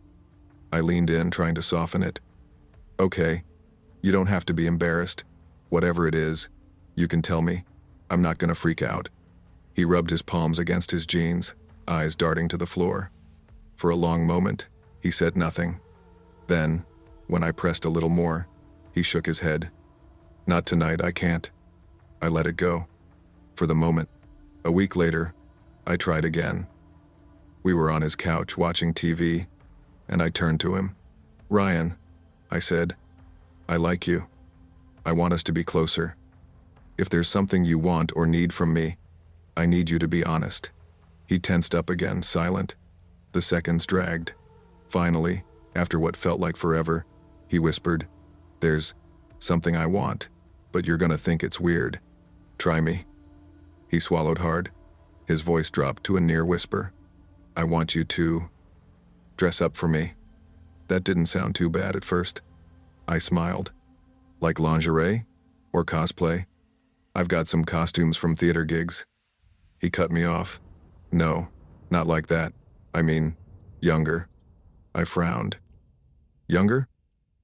I leaned in, trying to soften it. "Okay, you don't have to be embarrassed. Whatever it is, you can tell me. I'm not gonna freak out." He rubbed his palms against his jeans, eyes darting to the floor. For a long moment, he said nothing. Then, when I pressed a little more, he shook his head. "Not tonight, I can't." I let it go. For the moment. A week later, I tried again. We were on his couch watching TV, and I turned to him. "Ryan," I said, "I like you. I want us to be closer. If there's something you want or need from me, I need you to be honest." He tensed up again, silent. The seconds dragged. Finally, after what felt like forever, he whispered, "There's something I want, but you're gonna think it's weird. Try me." He swallowed hard. His voice dropped to a near whisper. "I want you to dress up for me." That didn't sound too bad at first. I smiled. "Like lingerie? Or cosplay? I've got some costumes from theater gigs." He cut me off. "No, not like that. I mean, younger." I frowned. "Younger?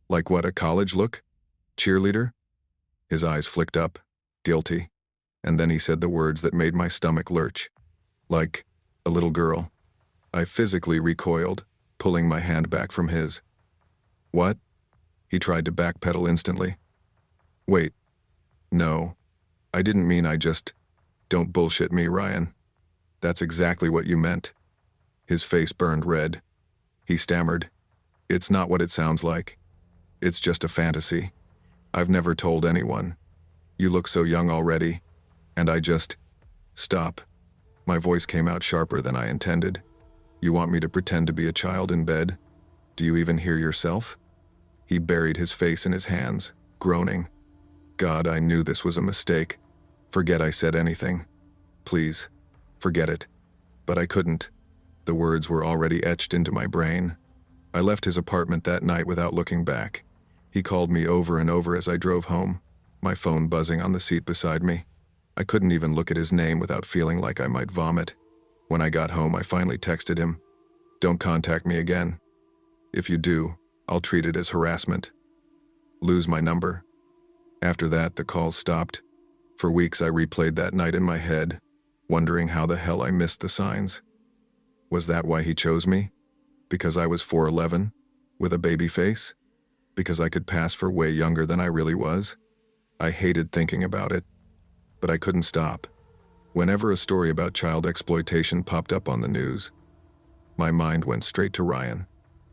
Like what, a college look? Cheerleader?" His eyes flicked up, guilty, and then he said the words that made my stomach lurch. "Like a little girl." I physically recoiled, pulling my hand back from his. "What?" He tried to backpedal instantly. "Wait. No. I didn't mean Don't bullshit me, Ryan. That's exactly what you meant." His face burned red. He stammered, "It's not what it sounds like. It's just a fantasy." I've never told anyone. You look so young already. And I just... Stop. My voice came out sharper than I intended. You want me to pretend to be a child in bed? Do you even hear yourself? He buried his face in his hands, groaning. God, I knew this was a mistake. Forget I said anything. Please, forget it. But I couldn't. The words were already etched into my brain. I left his apartment that night without looking back. He called me over and over as I drove home, my phone buzzing on the seat beside me. I couldn't even look at his name without feeling like I might vomit. When I got home, I finally texted him, "Don't contact me again. If you do, I'll treat it as harassment. Lose my number." After that, the calls stopped. For weeks, I replayed that night in my head, wondering how the hell I missed the signs. Was that why he chose me? Because I was 4'11", with a baby face? Because I could pass for way younger than I really was? I hated thinking about it, but I couldn't stop. Whenever a story about child exploitation popped up on the news, my mind went straight to Ryan.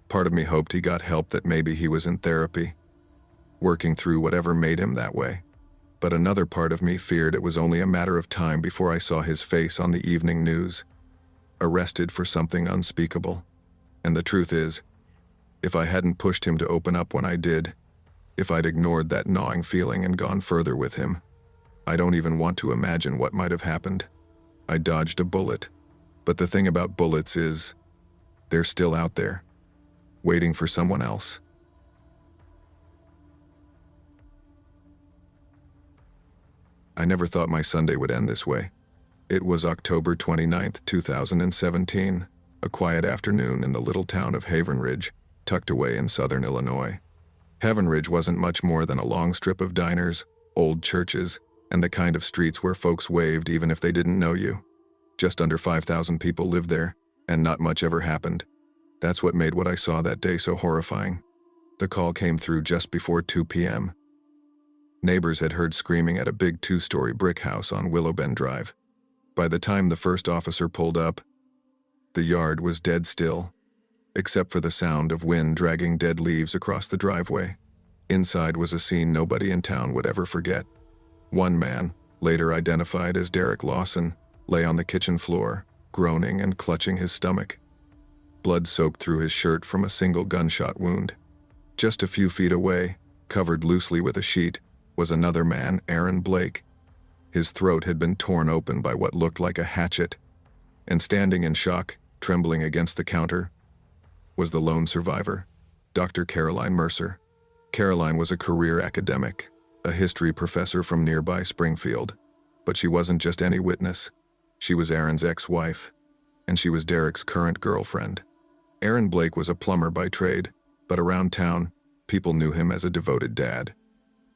Part of me hoped he got help, that maybe he was in therapy, working through whatever made him that way. But another part of me feared it was only a matter of time before I saw his face on the evening news, arrested for something unspeakable. And the truth is, if I hadn't pushed him to open up when I did, if I'd ignored that gnawing feeling and gone further with him, I don't even want to imagine what might have happened. I dodged a bullet. But the thing about bullets is, they're still out there, waiting for someone else. I never thought my Sunday would end this way. It was October 29th, 2017, a quiet afternoon in the little town of Haven Ridge, tucked away in southern Illinois. Haven Ridge wasn't much more than a long strip of diners, old churches, and the kind of streets where folks waved even if they didn't know you. Just under 5,000 people lived there, and not much ever happened. That's what made what I saw that day so horrifying. The call came through just before 2 p.m. Neighbors had heard screaming at a big 2-story brick house on Willowbend Drive. By the time the first officer pulled up, the yard was dead still, except for the sound of wind dragging dead leaves across the driveway. Inside was a scene nobody in town would ever forget. One man, later identified as Derek Lawson, lay on the kitchen floor, groaning and clutching his stomach. Blood soaked through his shirt from a single gunshot wound. Just a few feet away, covered loosely with a sheet, was another man, Aaron Blake. His throat had been torn open by what looked like a hatchet, and standing in shock, trembling against the counter, was the lone survivor, Dr. Caroline Mercer. Caroline was a career academic, a history professor from nearby Springfield. But she wasn't just any witness. She was Aaron's ex-wife, and she was Derek's current girlfriend. Aaron Blake was a plumber by trade, but around town, people knew him as a devoted dad.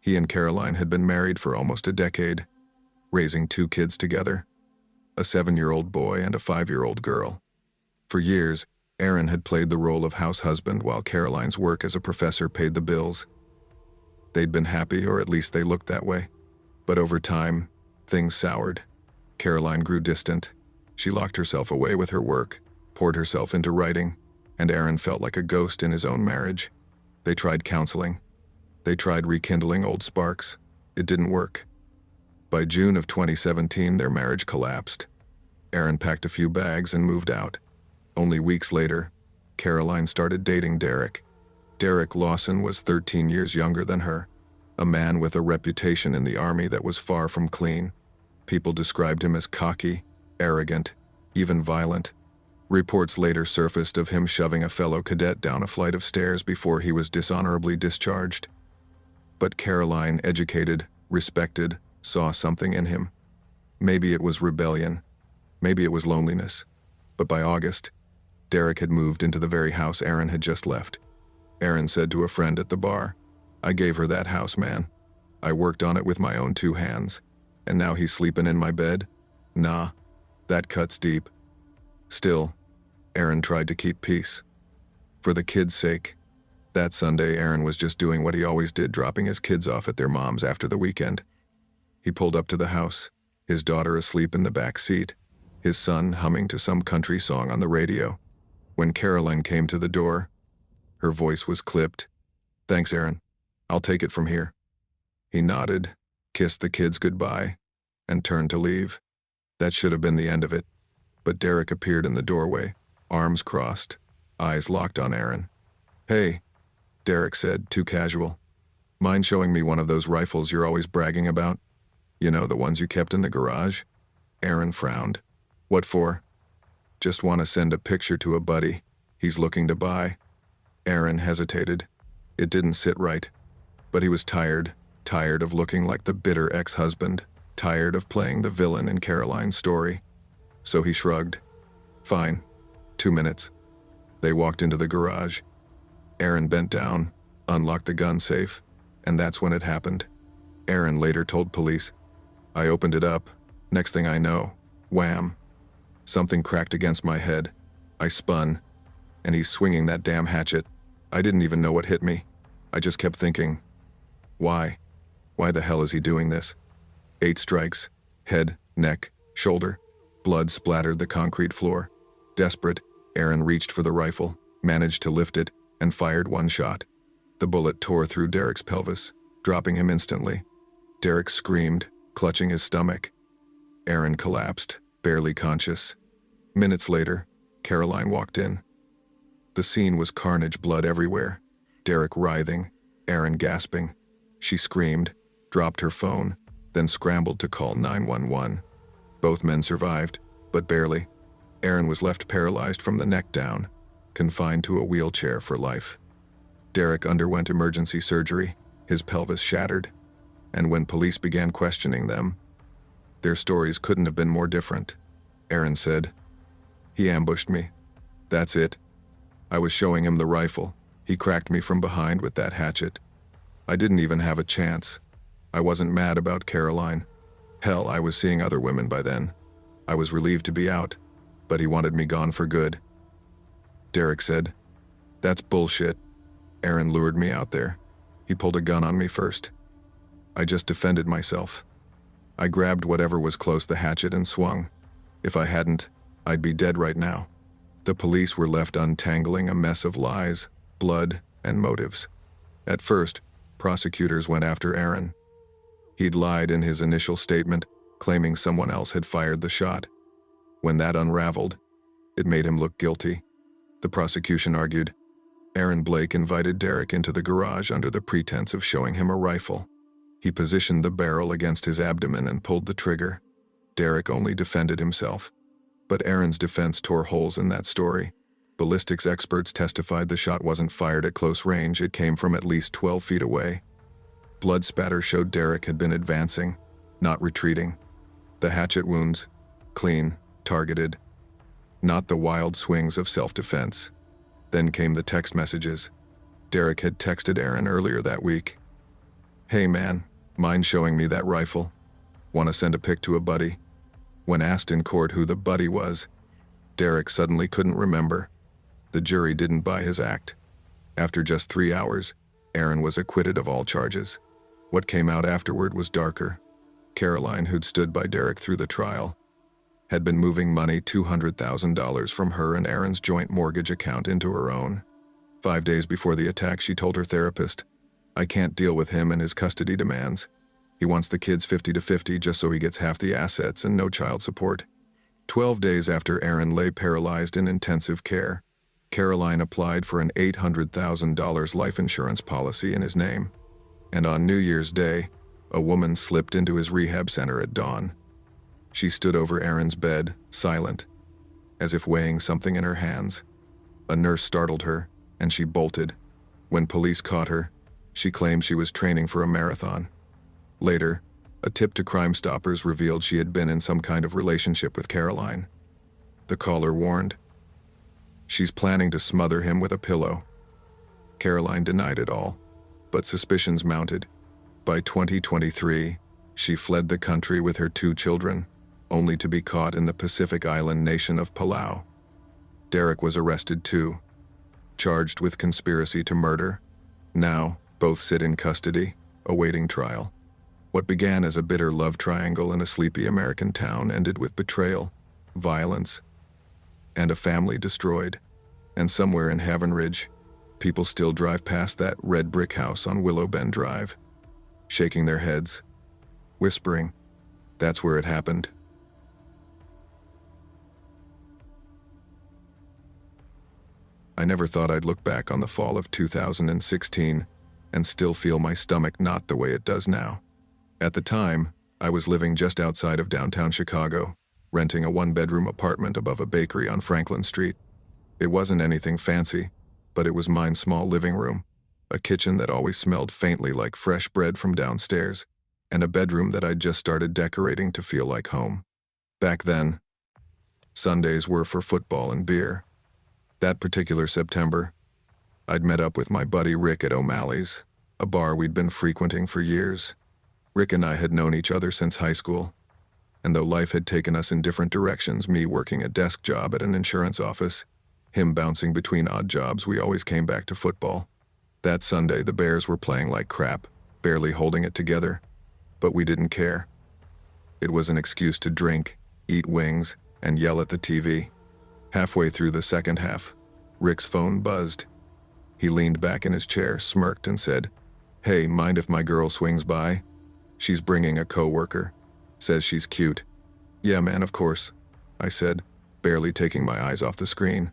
He and Caroline had been married for almost a decade, raising 2 kids together, a 7-year-old boy and a 5-year-old girl. For years, Aaron had played the role of house husband while Caroline's work as a professor paid the bills. They'd been happy, or at least they looked that way. But over time, things soured. Caroline grew distant. She locked herself away with her work, poured herself into writing, and Aaron felt like a ghost in his own marriage. They tried counseling. They tried rekindling old sparks. It didn't work. By June of 2017, their marriage collapsed. Aaron packed a few bags and moved out. Only weeks later, Caroline started dating Derek. Derek Lawson was 13 years younger than her, a man with a reputation in the Army that was far from clean. People described him as cocky, arrogant, even violent. Reports later surfaced of him shoving a fellow cadet down a flight of stairs before he was dishonorably discharged. But Caroline, educated, respected, saw something in him. Maybe it was rebellion. Maybe it was loneliness. But by August, Derek had moved into the very house Aaron had just left. Aaron said to a friend at the bar, "I gave her that house, man. I worked on it with my own 2 hands. And now he's sleeping in my bed? Nah, that cuts deep." Still, Aaron tried to keep peace. For the kids' sake. That Sunday, Aaron was just doing what he always did, dropping his kids off at their mom's after the weekend. He pulled up to the house, his daughter asleep in the back seat, his son humming to some country song on the radio. When Caroline came to the door, her voice was clipped. "Thanks, Aaron. I'll take it from here." He nodded, kissed the kids goodbye, and turned to leave. That should have been the end of it. But Derek appeared in the doorway, arms crossed, eyes locked on Aaron. "Hey," Derek said, too casual. "Mind showing me one of those rifles you're always bragging about? You know, the ones you kept in the garage?" Aaron frowned. "What for?" "Just want to send a picture to a buddy. He's looking to buy." Aaron hesitated. It didn't sit right. But he was tired of looking like the bitter ex-husband, tired of playing the villain in Caroline's story. So he shrugged. "Fine. 2 minutes." They walked into the garage. Aaron bent down, unlocked the gun safe, and that's when it happened. Aaron later told police, "I opened it up. Next thing I know, wham. Something cracked against my head. I spun, and he's swinging that damn hatchet. I didn't even know what hit me. I just kept thinking, why? Why the hell is he doing this?" 8 strikes, head, neck, shoulder. Blood splattered the concrete floor. Desperate, Aaron reached for the rifle, managed to lift it, and fired 1 shot. The bullet tore through Derek's pelvis, dropping him instantly. Derek screamed, clutching his stomach. Aaron collapsed, barely conscious. Minutes later, Caroline walked in. The scene was carnage, blood everywhere. Derek writhing, Aaron gasping. She screamed, dropped her phone, then scrambled to call 911. Both men survived, but barely. Aaron was left paralyzed from the neck down, confined to a wheelchair for life. Derek underwent emergency surgery, his pelvis shattered, and when police began questioning them, their stories couldn't have been more different. Aaron said, "He ambushed me. That's it. I was showing him the rifle. He cracked me from behind with that hatchet. I didn't even have a chance. I wasn't mad about Caroline. Hell, I was seeing other women by then. I was relieved to be out, but he wanted me gone for good." Derek said, "That's bullshit. Aaron lured me out there. He pulled a gun on me first. I just defended myself. I grabbed whatever was close, the hatchet, and swung. If I hadn't, I'd be dead right now." The police were left untangling a mess of lies, blood, and motives. At first, prosecutors went after Aaron. He'd lied in his initial statement, claiming someone else had fired the shot. When that unraveled, it made him look guilty. The prosecution argued, Aaron Blake invited Derek into the garage under the pretense of showing him a rifle. He positioned the barrel against his abdomen and pulled the trigger. Derek only defended himself. But Aaron's defense tore holes in that story. Ballistics experts testified the shot wasn't fired at close range, it came from at least 12 feet away. Blood spatter showed Derek had been advancing, not retreating. The hatchet wounds, clean, targeted. Not the wild swings of self-defense. Then came the text messages. Derek had texted Aaron earlier that week. "Hey man, mind showing me that rifle? Want to send a pic to a buddy?" When asked in court who the buddy was, Derek suddenly couldn't remember. The jury didn't buy his act. After just 3 hours, Aaron was acquitted of all charges. What came out afterward was darker. Caroline, who'd stood by Derek through the trial, had been moving money $200,000 from her and Aaron's joint mortgage account into her own. 5 days before the attack, she told her therapist, "I can't deal with him and his custody demands. He wants the kids 50-50 just so he gets half the assets and no child support." 12 days after Aaron lay paralyzed in intensive care, Caroline applied for an $800,000 life insurance policy in his name. And on New Year's Day, a woman slipped into his rehab center at dawn. She stood over Aaron's bed, silent, as if weighing something in her hands. A nurse startled her, and she bolted. When police caught her, she claimed she was training for a marathon. Later, a tip to Crime Stoppers revealed she had been in some kind of relationship with Caroline. The caller warned, "She's planning to smother him with a pillow." Caroline denied it all, but suspicions mounted. By 2023, she fled the country with her 2 children, only to be caught in the Pacific island nation of Palau. Derek was arrested too, charged with conspiracy to murder. Now, both sit in custody, awaiting trial. What began as a bitter love triangle in a sleepy American town ended with betrayal, violence, and a family destroyed. And somewhere in Haven Ridge, people still drive past that red brick house on Willow Bend Drive. shaking their heads, whispering, "That's where it happened." I never thought I'd look back on the fall of 2016 and still feel my stomach knot the way it does now. At the time, I was living just outside of downtown Chicago, renting a one-bedroom apartment above a bakery on Franklin Street. It wasn't anything fancy, but it was my small living room, a kitchen that always smelled faintly like fresh bread from downstairs, and a bedroom that I'd just started decorating to feel like home. Back then, Sundays were for football and beer. That particular September, I'd met up with my buddy Rick at O'Malley's, a bar we'd been frequenting for years. Rick and I had known each other since high school, and though life had taken us in different directions, me working a desk job at an insurance office, him bouncing between odd jobs, we always came back to football. That Sunday, the Bears were playing like crap, barely holding it together, but we didn't care. It was an excuse to drink, eat wings, and yell at the TV. Halfway through the second half, Rick's phone buzzed. He leaned back in his chair, smirked, and said, "Hey, mind if my girl swings by? She's bringing a coworker. Says she's cute." "Yeah, man, of course," I said, barely taking my eyes off the screen.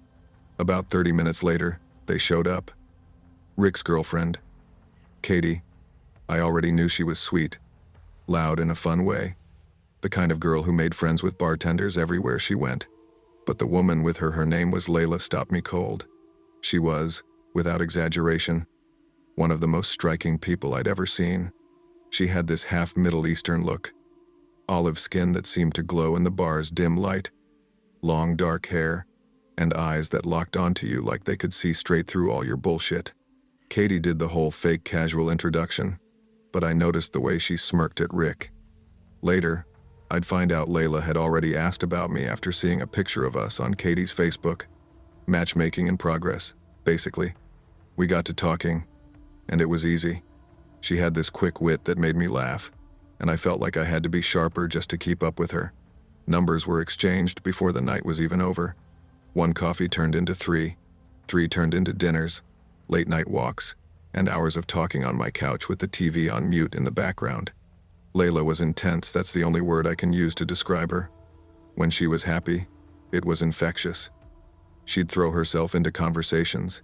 About 30 minutes later, they showed up. Rick's girlfriend, Katie. I already knew she was sweet, loud in a fun way, the kind of girl who made friends with bartenders everywhere she went. But the woman with her name was Layla, stopped me cold. She was, without exaggeration, one of the most striking people I'd ever seen. She had this half Middle Eastern look, olive skin that seemed to glow in the bar's dim light, long dark hair, and eyes that locked onto you like they could see straight through all your bullshit. Katie did the whole fake casual introduction, but I noticed the way she smirked at Rick. Later, I'd find out Layla had already asked about me after seeing a picture of us on Katie's Facebook. Matchmaking in progress, basically. We got to talking, and it was easy. She had this quick wit that made me laugh, and I felt like I had to be sharper just to keep up with her. Numbers were exchanged before the night was even over. One coffee turned into three turned into dinners, late-night walks, and hours of talking on my couch with the TV on mute in the background. Layla was intense, that's the only word I can use to describe her. When she was happy, it was infectious. She'd throw herself into conversations,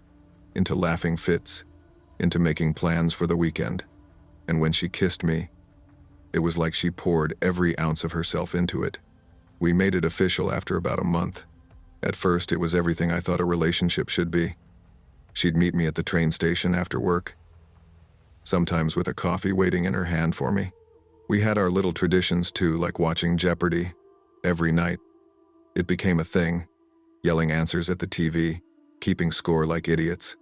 into laughing fits, into making plans for the weekend. And when she kissed me, it was like she poured every ounce of herself into it. We made it official after about a month. At first, it was everything I thought a relationship should be. She'd meet me at the train station after work, sometimes with a coffee waiting in her hand for me. We had our little traditions too, like watching Jeopardy every night. It became a thing, yelling answers at the TV, keeping score like idiots.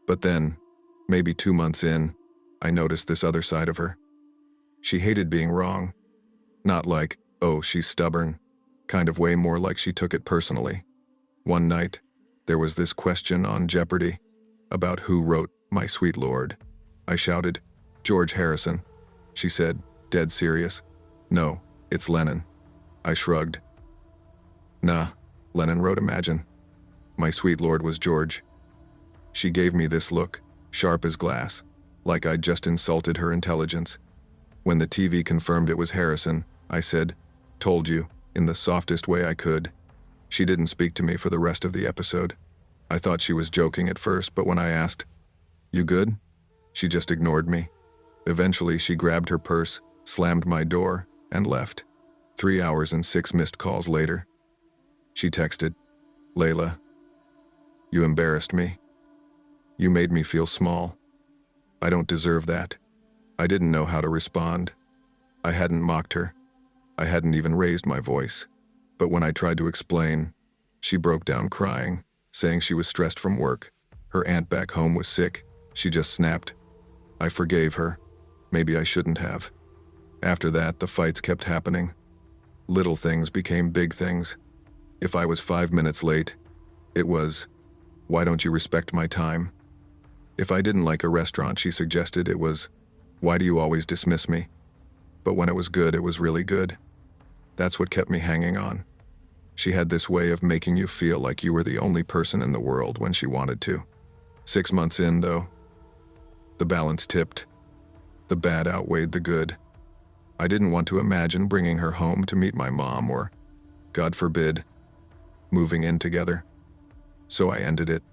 But then, maybe 2 months in, I noticed this other side of her. She hated being wrong. Not like, "Oh, she's stubborn," kind of way, more like she took it personally. One night, there was this question on Jeopardy about who wrote "My Sweet Lord." I shouted, "George Harrison." She said, dead serious, "No, it's Lennon." I shrugged. "Nah, Lennon wrote Imagine. My Sweet Lord was George." She gave me this look, sharp as glass, like I'd just insulted her intelligence. When the TV confirmed it was Harrison, I said, "Told you," in the softest way I could. She didn't speak to me for the rest of the episode. I thought she was joking at first, but when I asked, "You good?" she just ignored me. Eventually, she grabbed her purse, slammed my door, and left. 3 hours and 6 missed calls later, she texted, "Layla, you embarrassed me. You made me feel small. I don't deserve that." I didn't know how to respond. I hadn't mocked her. I hadn't even raised my voice. But when I tried to explain, she broke down crying, saying she was stressed from work. Her aunt back home was sick. She just snapped. I forgave her. Maybe I shouldn't have. After that, the fights kept happening. Little things became big things. If I was 5 minutes late, it was, "Why don't you respect my time?" If I didn't like a restaurant, she suggested, it was, "Why do you always dismiss me?" But when it was good, it was really good. That's what kept me hanging on. She had this way of making you feel like you were the only person in the world when she wanted to. 6 months in, though, the balance tipped. The bad outweighed the good. I didn't want to imagine bringing her home to meet my mom or, God forbid, moving in together. So I ended it.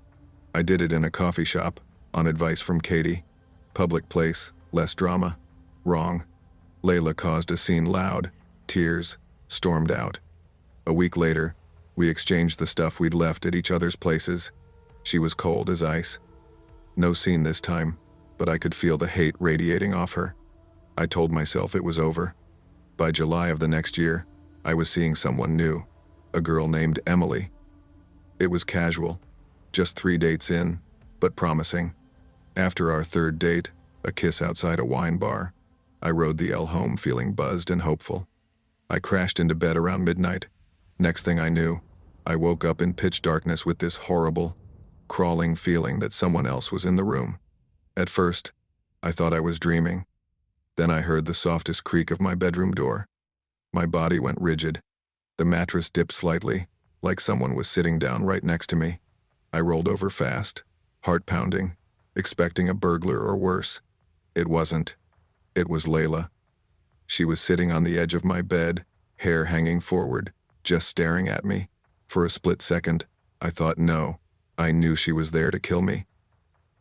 I did it in a coffee shop, on advice from Katie. Public place, less drama. Wrong. Layla caused a scene loud, tears, stormed out. A week later, we exchanged the stuff we'd left at each other's places. She was cold as ice. No scene this time, but I could feel the hate radiating off her. I told myself it was over. By July of the next year, I was seeing someone new, a girl named Emily. It was casual, just 3 dates in, but promising. After our third date, a kiss outside a wine bar, I rode the L home feeling buzzed and hopeful. I crashed into bed around midnight. Next thing I knew, I woke up in pitch darkness with this horrible, crawling feeling that someone else was in the room. At first, I thought I was dreaming. Then I heard the softest creak of my bedroom door. My body went rigid. The mattress dipped slightly, like someone was sitting down right next to me. I rolled over fast, heart pounding, expecting a burglar or worse. It wasn't. It was Layla. She was sitting on the edge of my bed, hair hanging forward, just staring at me. For a split second, I thought no. I knew she was there to kill me.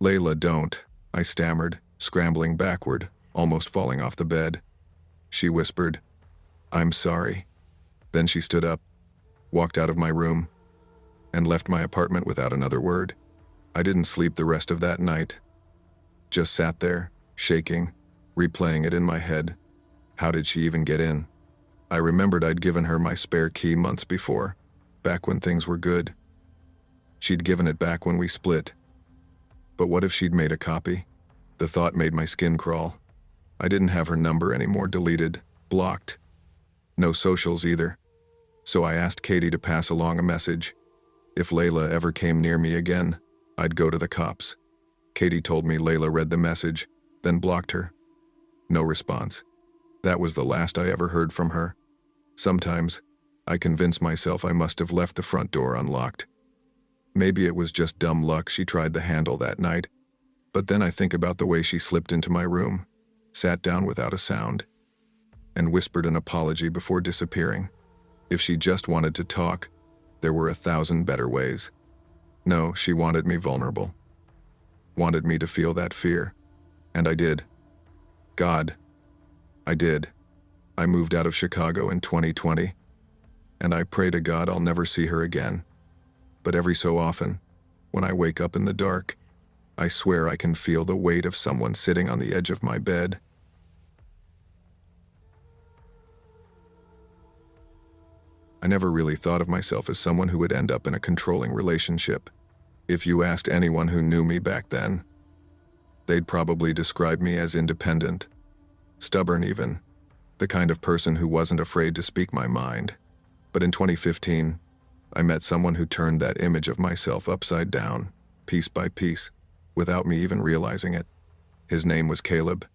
"Layla, don't," I stammered, scrambling backward, almost falling off the bed. She whispered, "I'm sorry." Then she stood up, walked out of my room, and left my apartment without another word. I didn't sleep the rest of that night. Just sat there, shaking, replaying it in my head. How did she even get in? I remembered I'd given her my spare key months before, back when things were good. She'd given it back when we split. But what if she'd made a copy? The thought made my skin crawl. I didn't have her number anymore, deleted, blocked. No socials either. So I asked Katie to pass along a message. If Layla ever came near me again, I'd go to the cops. Katie told me Layla read the message, then blocked her. No response. That was the last I ever heard from her. Sometimes, I convince myself I must have left the front door unlocked. Maybe it was just dumb luck she tried the handle that night. But then I think about the way she slipped into my room, sat down without a sound, and whispered an apology before disappearing. If she just wanted to talk, there were 1,000 better ways. No, she wanted me vulnerable. Wanted me to feel that fear. And I did. God, I did. I moved out of Chicago in 2020, and I pray to God I'll never see her again. But every so often, when I wake up in the dark, I swear I can feel the weight of someone sitting on the edge of my bed. I never really thought of myself as someone who would end up in a controlling relationship. If you asked anyone who knew me back then, they'd probably describe me as independent, stubborn even, the kind of person who wasn't afraid to speak my mind. But in 2015, I met someone who turned that image of myself upside down, piece by piece, without me even realizing it. His name was Caleb.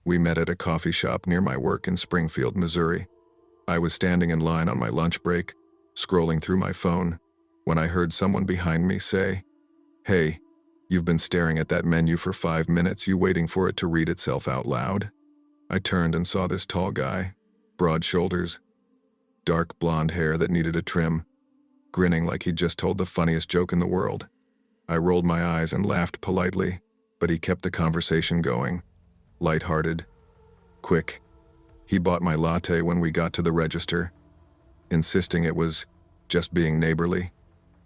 We met at a coffee shop near my work in Springfield, Missouri. I was standing in line on my lunch break, scrolling through my phone, when I heard someone behind me say, "Hey, you've been staring at that menu for 5 minutes, you waiting for it to read itself out loud?" I turned and saw this tall guy, broad shoulders, dark blonde hair that needed a trim, grinning like he'd just told the funniest joke in the world. I rolled my eyes and laughed politely, but he kept the conversation going, lighthearted, quick. He bought my latte when we got to the register, insisting it was just being neighborly.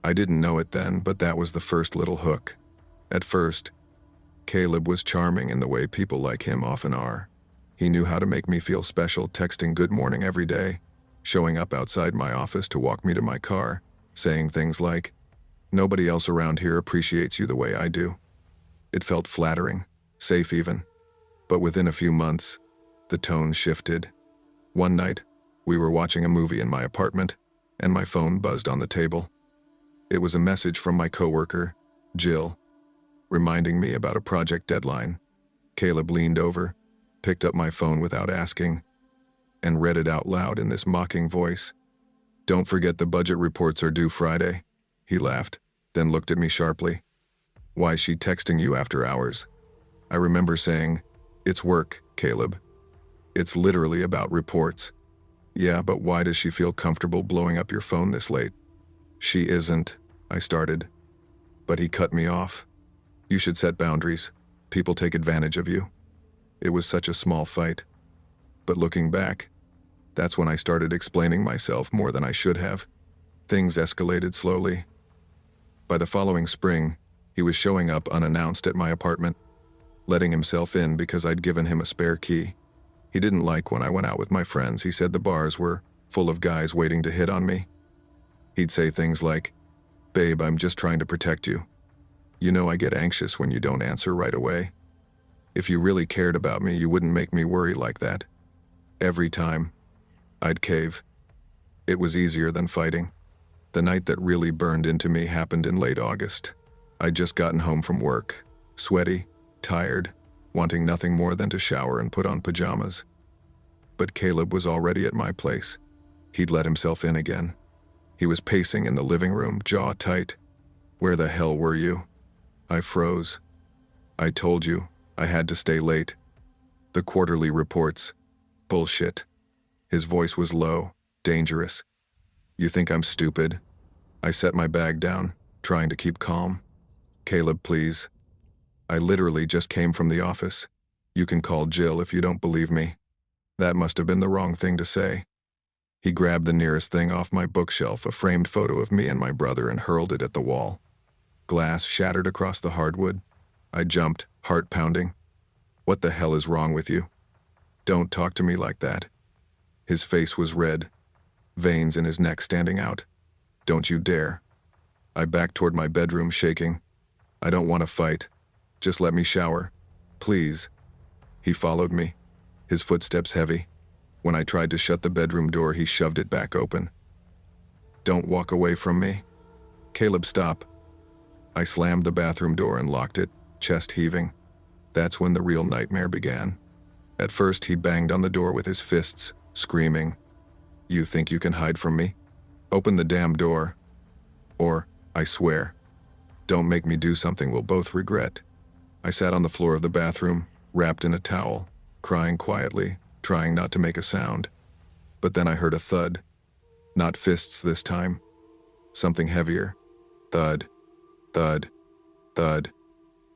I didn't know it then, but that was the first little hook. At first, Caleb was charming in the way people like him often are. He knew how to make me feel special, texting good morning every day, showing up outside my office to walk me to my car, saying things like, "Nobody else around here appreciates you the way I do." It felt flattering, safe even. But within a few months, the tone shifted. One night, we were watching a movie in my apartment, and my phone buzzed on the table. It was a message from my coworker, Jill, reminding me about a project deadline. Caleb leaned over, picked up my phone without asking, and read it out loud in this mocking voice. "Don't forget the budget reports are due Friday." He laughed, then looked at me sharply. "Why is she texting you after hours?" I remember saying, It's work, Caleb. It's literally about reports. Yeah, but why does she feel comfortable blowing up your phone this late? She isn't, I started. But he cut me off. You should set boundaries. People take advantage of you. It was such a small fight. But looking back, that's when I started explaining myself more than I should have. Things escalated slowly. By the following spring, he was showing up unannounced at my apartment, letting himself in because I'd given him a spare key. He didn't like when I went out with my friends. He said the bars were full of guys waiting to hit on me. He'd say things like, "Babe, I'm just trying to protect you. You know I get anxious when you don't answer right away. If you really cared about me, you wouldn't make me worry like that." Every time, I'd cave. It was easier than fighting. The night that really burned into me happened in late August. I'd just gotten home from work, sweaty, tired, wanting nothing more than to shower and put on pajamas. But Caleb was already at my place. He'd let himself in again. He was pacing in the living room, jaw tight. "Where the hell were you?" I froze. "I told you, I had to stay late. The quarterly reports. Bullshit." His voice was low, dangerous. "You think I'm stupid?" I set my bag down, trying to keep calm. "Caleb, please. I literally just came from the office. You can call Jill if you don't believe me." That must have been the wrong thing to say. He grabbed the nearest thing off my bookshelf, a framed photo of me and my brother, and hurled it at the wall. Glass shattered across the hardwood. I jumped, heart pounding. "What the hell is wrong with you? Don't talk to me like that." His face was red, veins in his neck standing out. "Don't you dare." I backed toward my bedroom, shaking. "I don't want to fight. Just let me shower. Please." He followed me, his footsteps heavy. When I tried to shut the bedroom door, he shoved it back open. "Don't walk away from me." "Caleb, stop." I slammed the bathroom door and locked it, chest heaving. That's when the real nightmare began. At first, he banged on the door with his fists, screaming, "You think you can hide from me? Open the damn door. Or, I swear, don't make me do something we'll both regret." I sat on the floor of the bathroom, wrapped in a towel, crying quietly, trying not to make a sound. But then I heard a thud. Not fists this time. Something heavier. Thud, thud, thud.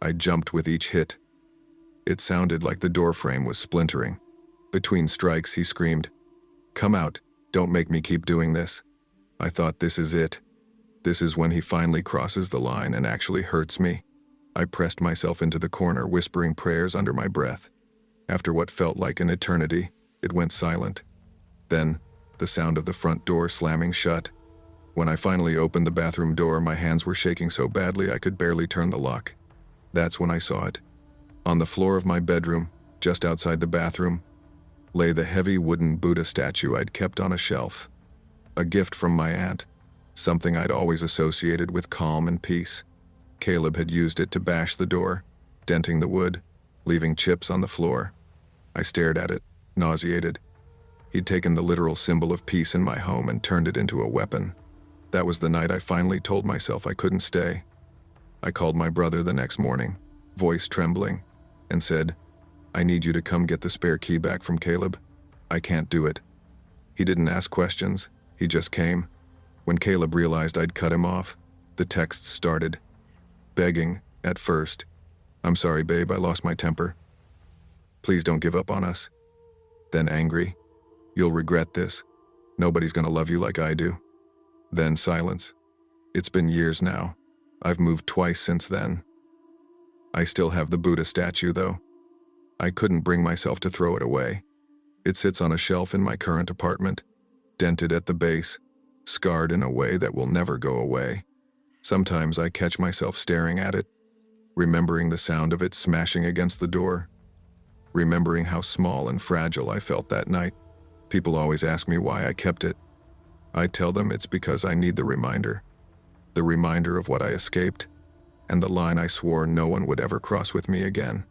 I jumped with each hit. It sounded like the door frame was splintering. Between strikes, he screamed, "Come out, don't make me keep doing this." I thought, this is it. This is when he finally crosses the line and actually hurts me. I pressed myself into the corner, whispering prayers under my breath. After what felt like an eternity, it went silent. Then, the sound of the front door slamming shut. When I finally opened the bathroom door, my hands were shaking so badly I could barely turn the lock. That's when I saw it. On the floor of my bedroom, just outside the bathroom, lay the heavy wooden Buddha statue I'd kept on a shelf. A gift from my aunt, something I'd always associated with calm and peace. Caleb had used it to bash the door, denting the wood, leaving chips on the floor. I stared at it, nauseated. He'd taken the literal symbol of peace in my home and turned it into a weapon. That was the night I finally told myself I couldn't stay. I called my brother the next morning, voice trembling, and said, "I need you to come get the spare key back from Caleb. I can't do it." He didn't ask questions, he just came. When Caleb realized I'd cut him off, the texts started. Begging, at first, "I'm sorry, babe, I lost my temper. Please don't give up on us." Then angry, "You'll regret this. Nobody's gonna love you like I do." Then silence. It's been years now. I've moved twice since then. I still have the Buddha statue, though. I couldn't bring myself to throw it away. It sits on a shelf in my current apartment, dented at the base, scarred in a way that will never go away. Sometimes I catch myself staring at it, remembering the sound of it smashing against the door, remembering how small and fragile I felt that night. People always ask me why I kept it. I tell them it's because I need the reminder of what I escaped, and the line I swore no one would ever cross with me again.